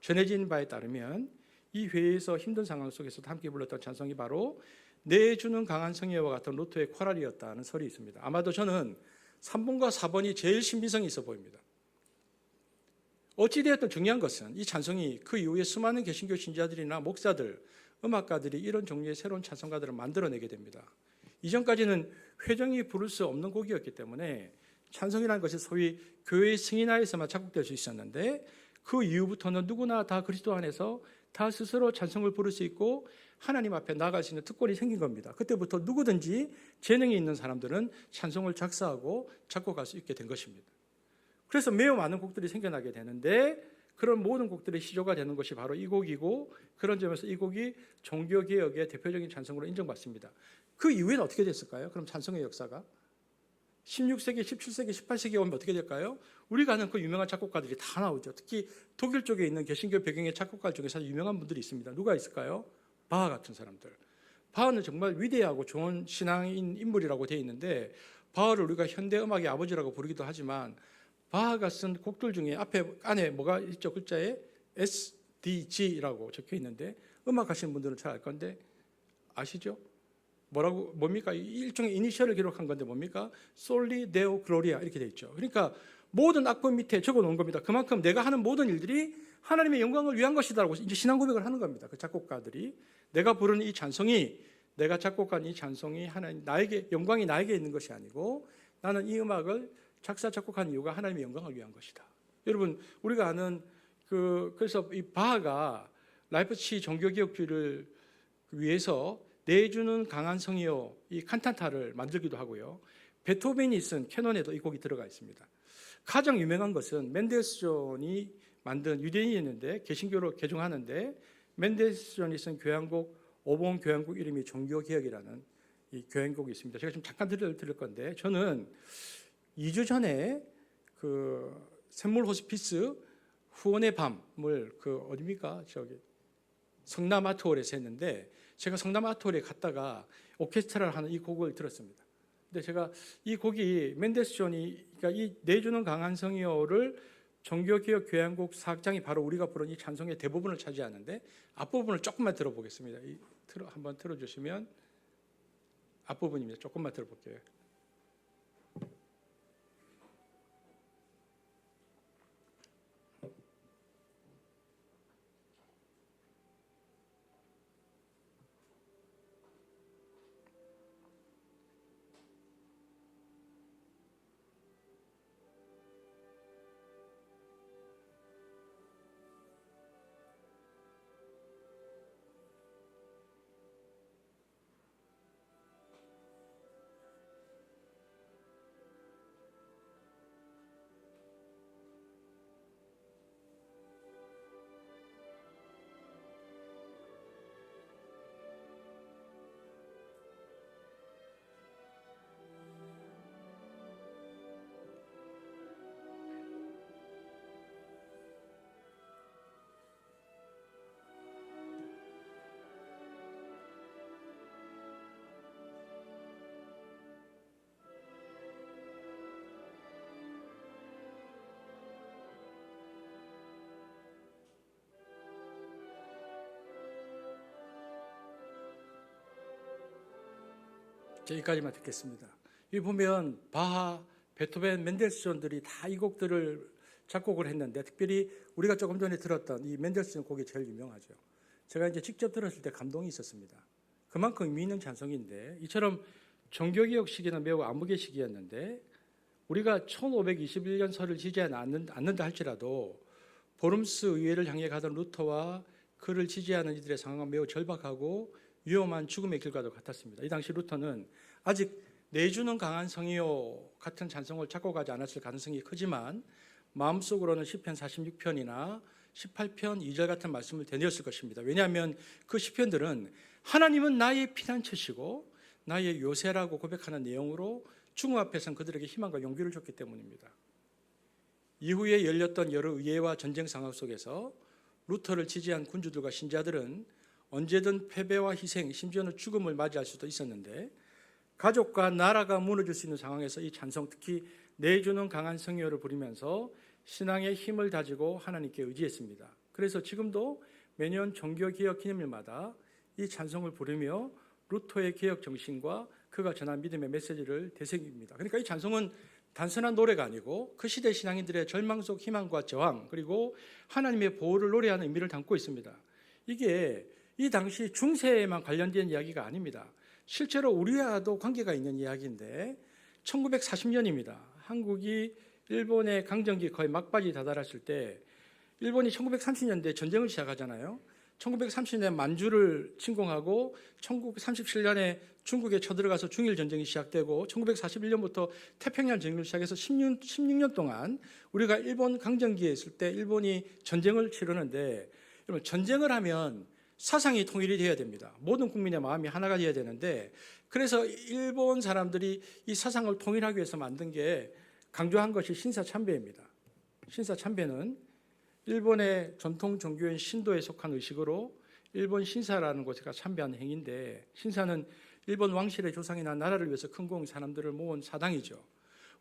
전해진 바에 따르면 이 회의에서 힘든 상황 속에서도 함께 불렀던 찬송이 바로 내주는 강한 성의와 같은 루터의 코랄이었다는 설이 있습니다. 아마도 저는 3번과 4번이 제일 신빙성이 있어 보입니다. 어찌되었든 중요한 것은 이 찬송이 그 이후에 수많은 개신교 신자들이나 목사들, 음악가들이 이런 종류의 새로운 찬송가들을 만들어내게 됩니다. 이전까지는 회정이 부를 수 없는 곡이었기 때문에 찬송이라는 것이 소위 교회의 승인하에서만 작곡될 수 있었는데, 그 이후부터는 누구나 다 그리스도 안에서 다 스스로 찬송을 부를 수 있고 하나님 앞에 나아갈 수 있는 특권이 생긴 겁니다. 그때부터 누구든지 재능이 있는 사람들은 찬송을 작사하고 작곡할 수 있게 된 것입니다. 그래서 매우 많은 곡들이 생겨나게 되는데, 그런 모든 곡들의 시조가 되는 것이 바로 이 곡이고, 그런 점에서 이 곡이 종교개혁의 대표적인 찬송으로 인정받습니다. 그 이후에는 어떻게 됐을까요? 그럼 찬송의 역사가 16세기, 17세기, 18세기에 오면 어떻게 될까요? 우리가 아는 그 유명한 작곡가들이 다 나오죠. 특히 독일 쪽에 있는 개신교 배경의 작곡가 중에 사실 유명한 분들이 있습니다. 누가 있을까요? 바하 같은 사람들. 바하는 정말 위대하고 좋은 신앙인 인물이라고 되어 있는데, 바하를 우리가 현대 음악의 아버지라고 부르기도 하지만, 바하가 쓴 곡들 중에 안에 뭐가 있죠? 글자에 SDG라고 적혀 있는데, 음악 하시는 분들은 잘 알 건데 아시죠? 뭡니까? 일종의 이니셜을 기록한 건데 뭡니까? 솔리 데오 글로리아 이렇게 돼 있죠. 그러니까 모든 악보 밑에 적어 놓은 겁니다. 그만큼 내가 하는 모든 일들이 하나님의 영광을 위한 것이다라고 이제 신앙 고백을 하는 겁니다. 그 작곡가들이 내가 부르는 이 찬송이, 내가 작곡한 이 찬송이 하나님 나에게 영광이 나에게 있는 것이 아니고, 나는 이 음악을 작사 작곡한 이유가 하나님의 영광을 위한 것이다. 여러분, 우리가 아는 그래서 이 바하가 라이프치히 종교개혁주의를 위해서 내주는 강한 성이요, 이 칸타타를 만들기도 하고요. 베토벤이 쓴 캐논에도 이 곡이 들어가 있습니다. 가장 유명한 것은 멘델스존이 만든 유대인이었는데 개신교로 개종하는데, 멘델스존이 쓴 교향곡 5번 교향곡 이름이 종교개혁이라는 이 교향곡이 있습니다. 제가 지금 잠깐 들을 건데, 저는 2주 전에 그 샘물 호스피스 후원의 밤을 어디입니까? 저기 성남 아트홀에서 했는데, 제가 성남 아트홀에 갔다가 오케스트라를 하는 이 곡을 들었습니다. 근데 제가 이 곡이 멘델스존이, 그러니까 이 내주는 강한 성이요를 종교개혁 교향곡 4악장이 바로 우리가 부른 이 찬송의 대부분을 차지하는데, 앞부분을 조금만 들어보겠습니다. 한번 틀어주시면, 앞부분입니다. 조금만 들어볼게요. 자, 여기까지만 듣겠습니다. 여기 보면 바하, 베토벤, 멘델스존들이 다 이 곡들을 작곡을 했는데 특별히 우리가 조금 전에 들었던 이 멘델스존 곡이 제일 유명하죠. 제가 이제 직접 들었을 때 감동이 있었습니다. 그만큼 의미 있는 찬송인데 이처럼 종교개혁 시기는 매우 암흑의 시기였는데 우리가 1521년서를 지지하지 않는다 할지라도 보름스 의회를 향해 가던 루터와 그를 지지하는 이들의 상황은 매우 절박하고 위험한 죽음의 길과도 같았습니다. 이 당시 루터는 아직 내주는 강한 성이요 같은 찬송을 작곡하지 않았을 가능성이 크지만 마음속으로는 시편 46편이나 18편 2절 같은 말씀을 되뇌었을 것입니다. 왜냐하면 그 시편들은 하나님은 나의 피난처시고 나의 요새라고 고백하는 내용으로 죽음 앞에서는 그들에게 희망과 용기를 줬기 때문입니다. 이후에 열렸던 여러 의회와 전쟁 상황 속에서 루터를 지지한 군주들과 신자들은 언제든 패배와 희생, 심지어는 죽음을 맞이할 수도 있었는데 가족과 나라가 무너질 수 있는 상황에서 이 찬송, 특히 내주는 강한 성요를 부르면서 신앙의 힘을 다지고 하나님께 의지했습니다. 그래서 지금도 매년 종교개혁 기념일마다 이 찬송을 부르며 루터의 개혁 정신과 그가 전한 믿음의 메시지를 되새깁니다. 그러니까 이 찬송은 단순한 노래가 아니고 그 시대 신앙인들의 절망 속 희망과 저항 그리고 하나님의 보호를 노래하는 의미를 담고 있습니다. 이게 이 당시 중세에만 관련된 이야기가 아닙니다. 실제로 우리와도 관계가 있는 이야기인데 1940년입니다. 한국이 일본의 강점기 거의 막바지 다다랐을 때 일본이 1930년대 전쟁을 시작하잖아요. 1930년에 만주를 침공하고 1937년에 중국에 쳐들어가서 중일 전쟁이 시작되고 1941년부터 태평양 전쟁을 시작해서 16년 동안 우리가 일본 강점기에 있을 때 일본이 전쟁을 치르는데 여러분 전쟁을 하면 사상이 통일이 되어야 됩니다. 모든 국민의 마음이 하나가 되어야 되는데 그래서 일본 사람들이 이 사상을 통일하기 위해서 만든 게 강조한 것이 신사참배입니다. 신사참배는 일본의 전통 종교인 신도에 속한 의식으로 일본 신사라는 곳에가 참배하는 행위인데 신사는 일본 왕실의 조상이나 나라를 위해서 큰공 사람들을 모은 사당이죠.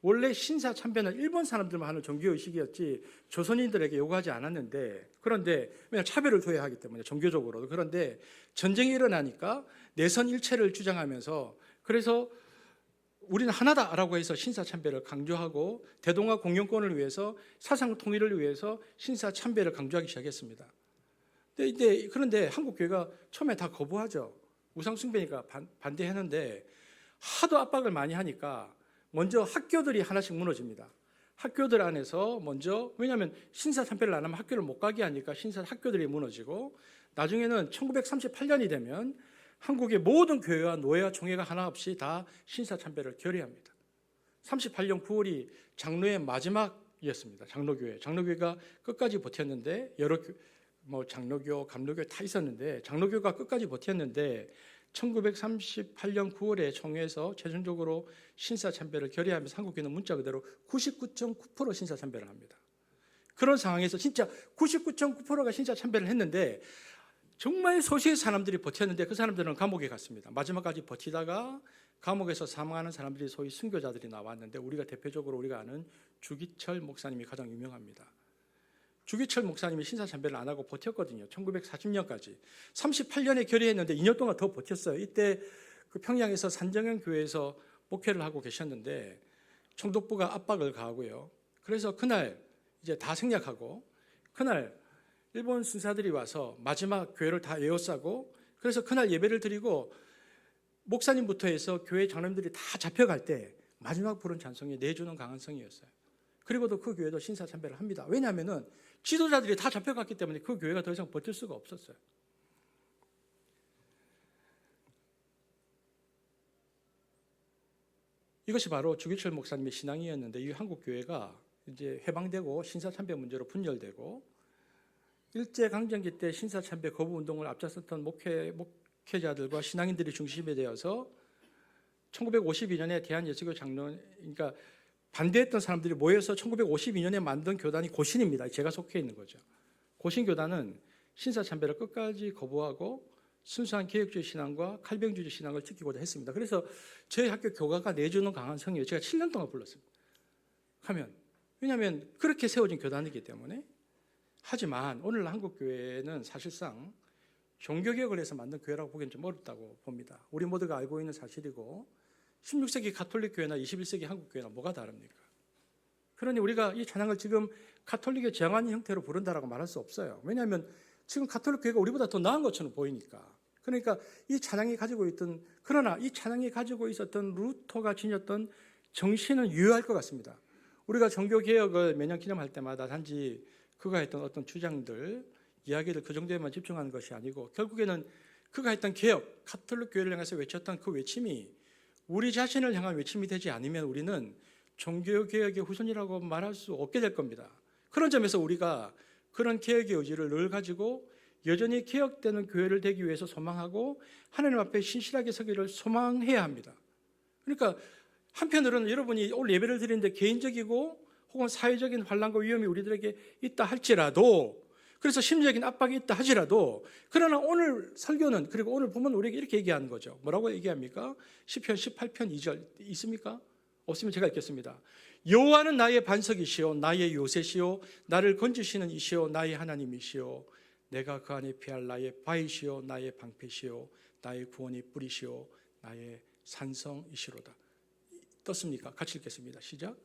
원래 신사 참배는 일본 사람들만 하는 종교의식이었지 조선인들에게 요구하지 않았는데 그런데 왜냐하면 차별을 둬야 하기 때문에 종교적으로도 그런데 전쟁이 일어나니까 내선 일체를 주장하면서 그래서 우리는 하나다라고 해서 신사 참배를 강조하고 대동아 공영권을 위해서 사상 통일을 위해서 신사 참배를 강조하기 시작했습니다. 그런데 한국 교회가 처음에 다 거부하죠. 우상 숭배니까 반대했는데 하도 압박을 많이 하니까 먼저 학교들이 하나씩 무너집니다. 학교들 안에서 먼저 왜냐하면 신사 참배를 안 하면 학교를 못 가게 하니까 신사 학교들이 무너지고 나중에는 1938년이 되면 한국의 모든 교회와 노예와 총회가 하나 없이 다 신사 참배를 결의합니다. 38년 9월이 장로의 마지막이었습니다. 장로교회가 끝까지 버텼는데 여러 장로교, 감로교 다 있었는데 장로교가 끝까지 버텼는데 1938년 9월에 총회에서 최종적으로 신사참배를 결의하면서 한국교회는 문자 그대로 99.9% 신사참배를 합니다. 그런 상황에서 진짜 99.9%가 신사참배를 했는데 정말 소수의 사람들이 버텼는데 그 사람들은 감옥에 갔습니다. 마지막까지 버티다가 감옥에서 사망하는 사람들이 소위 순교자들이 나왔는데 우리가 대표적으로 우리가 아는 주기철 목사님이 가장 유명합니다. 주기철 목사님이 신사참배를 안 하고 버텼거든요. 1940년까지. 38년에 결의했는데 2년 동안 더 버텼어요. 이때 그 평양에서 산정현 교회에서 목회를 하고 계셨는데 총독부가 압박을 가하고요. 그래서 그날 이제 다 생략하고 그날 일본 순사들이 와서 마지막 교회를 다 에워싸고 그래서 그날 예배를 드리고 목사님부터 해서 교회 장로님들이 다 잡혀갈 때 마지막 부른 찬송이 내주는 강한 성이었어요. 그리고도 그 교회도 신사참배를 합니다. 왜냐하면 지도자들이 다 잡혀갔기 때문에 그 교회가 더 이상 버틸 수가 없었어요. 이것이 바로 주기철 목사님의 신앙이었는데 이 한국 교회가 이제 해방되고 신사참배 문제로 분열되고 일제강점기 때 신사참배 거부 운동을 앞장섰던 목회자들과 신앙인들이 중심이 되어서 1952년에 대한예수교 장로 그러니까 반대했던 사람들이 모여서 1952년에 만든 교단이 고신입니다. 제가 속해 있는 거죠. 고신교단은 신사참배를 끝까지 거부하고 순수한 개혁주의 신앙과 칼뱅주의 신앙을 지키고자 했습니다. 그래서 저희 학교 교가가 내주는 강한 성이에요. 제가 7년 동안 불렀습니다. 왜냐하면 그렇게 세워진 교단이기 때문에. 하지만 오늘 한국교회는 사실상 종교개혁을 해서 만든 교회라고 보기엔 좀 어렵다고 봅니다. 우리 모두가 알고 있는 사실이고 16세기 가톨릭 교회나 21세기 한국 교회나 뭐가 다릅니까? 그러니 우리가 이 찬양을 지금 가톨릭의 정한 형태로 부른다라고 말할 수 없어요. 왜냐하면 지금 가톨릭 교회가 우리보다 더 나은 것처럼 보이니까. 그러니까 이 찬양이 가지고 있던, 그러나 이 찬양이 가지고 있었던 루터가 지녔던 정신은 유효할 것 같습니다. 우리가 종교개혁을 매년 기념할 때마다 단지 그가 했던 어떤 주장들, 이야기를 그 정도에만 집중하는 것이 아니고 결국에는 그가 했던 개혁, 가톨릭 교회를 향해서 외쳤던 그 외침이 우리 자신을 향한 외침이 되지 않으면 우리는 종교개혁의 후손이라고 말할 수 없게 될 겁니다. 그런 점에서 우리가 그런 개혁의 의지를 늘 가지고 여전히 개혁되는 교회를 되기 위해서 소망하고 하나님 앞에 신실하게 서기를 소망해야 합니다. 그러니까 한편으로는 여러분이 오늘 예배를 드리는데 개인적이고 혹은 사회적인 환난과 위험이 우리들에게 있다 할지라도, 그래서 심리적인 압박이 있다 하지라도, 그러나 오늘 설교는, 그리고 오늘 보면 우리에게 이렇게 얘기하는 거죠. 뭐라고 얘기합니까? 시편 18편 2절 있습니까? 없으면 제가 읽겠습니다. 여호와는 나의 반석이시오 나의 요새시오 나를 건지시는 이시오 나의 하나님이시오 내가 그 안에 피할 나의 바위시오 나의 방패시오 나의 구원의 뿌리시오 나의 산성이시로다. 떴습니까? 같이 읽겠습니다. 시작.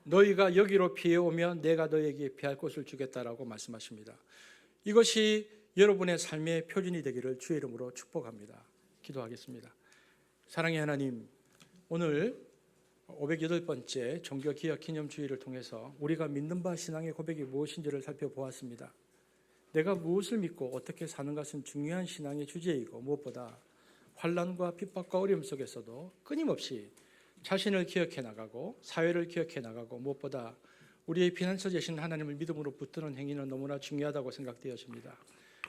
너희가 여기로 피해오면 내가 너희에게 피할 곳을 주겠다라고 말씀하십니다. 이것이 여러분의 삶의 표준이 되기를 주의 이름으로 축복합니다. 기도하겠습니다. 사랑의 하나님, 오늘 508번째 종교개혁 기념주의를 통해서 우리가 믿는 바 신앙의 고백이 무엇인지를 살펴보았습니다. 내가 무엇을 믿고 어떻게 사는 것은 중요한 신앙의 주제이고 무엇보다 환난과 핍박과 어려움 속에서도 끊임없이 자신을 기억해 나가고 사회를 기억해 나가고 무엇보다 우리의 피난처 되신 하나님을 믿음으로 붙드는 행위는 너무나 중요하다고 생각되어집니다.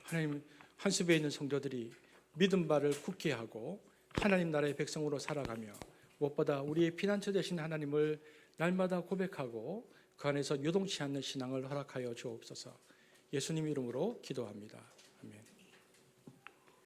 하나님, 한숲에 있는 성도들이 믿음 바를 굳게 하고 하나님 나라의 백성으로 살아가며 무엇보다 우리의 피난처 되신 하나님을 날마다 고백하고 그 안에서 요동치 않는 신앙을 허락하여 주옵소서. 예수님 이름으로 기도합니다.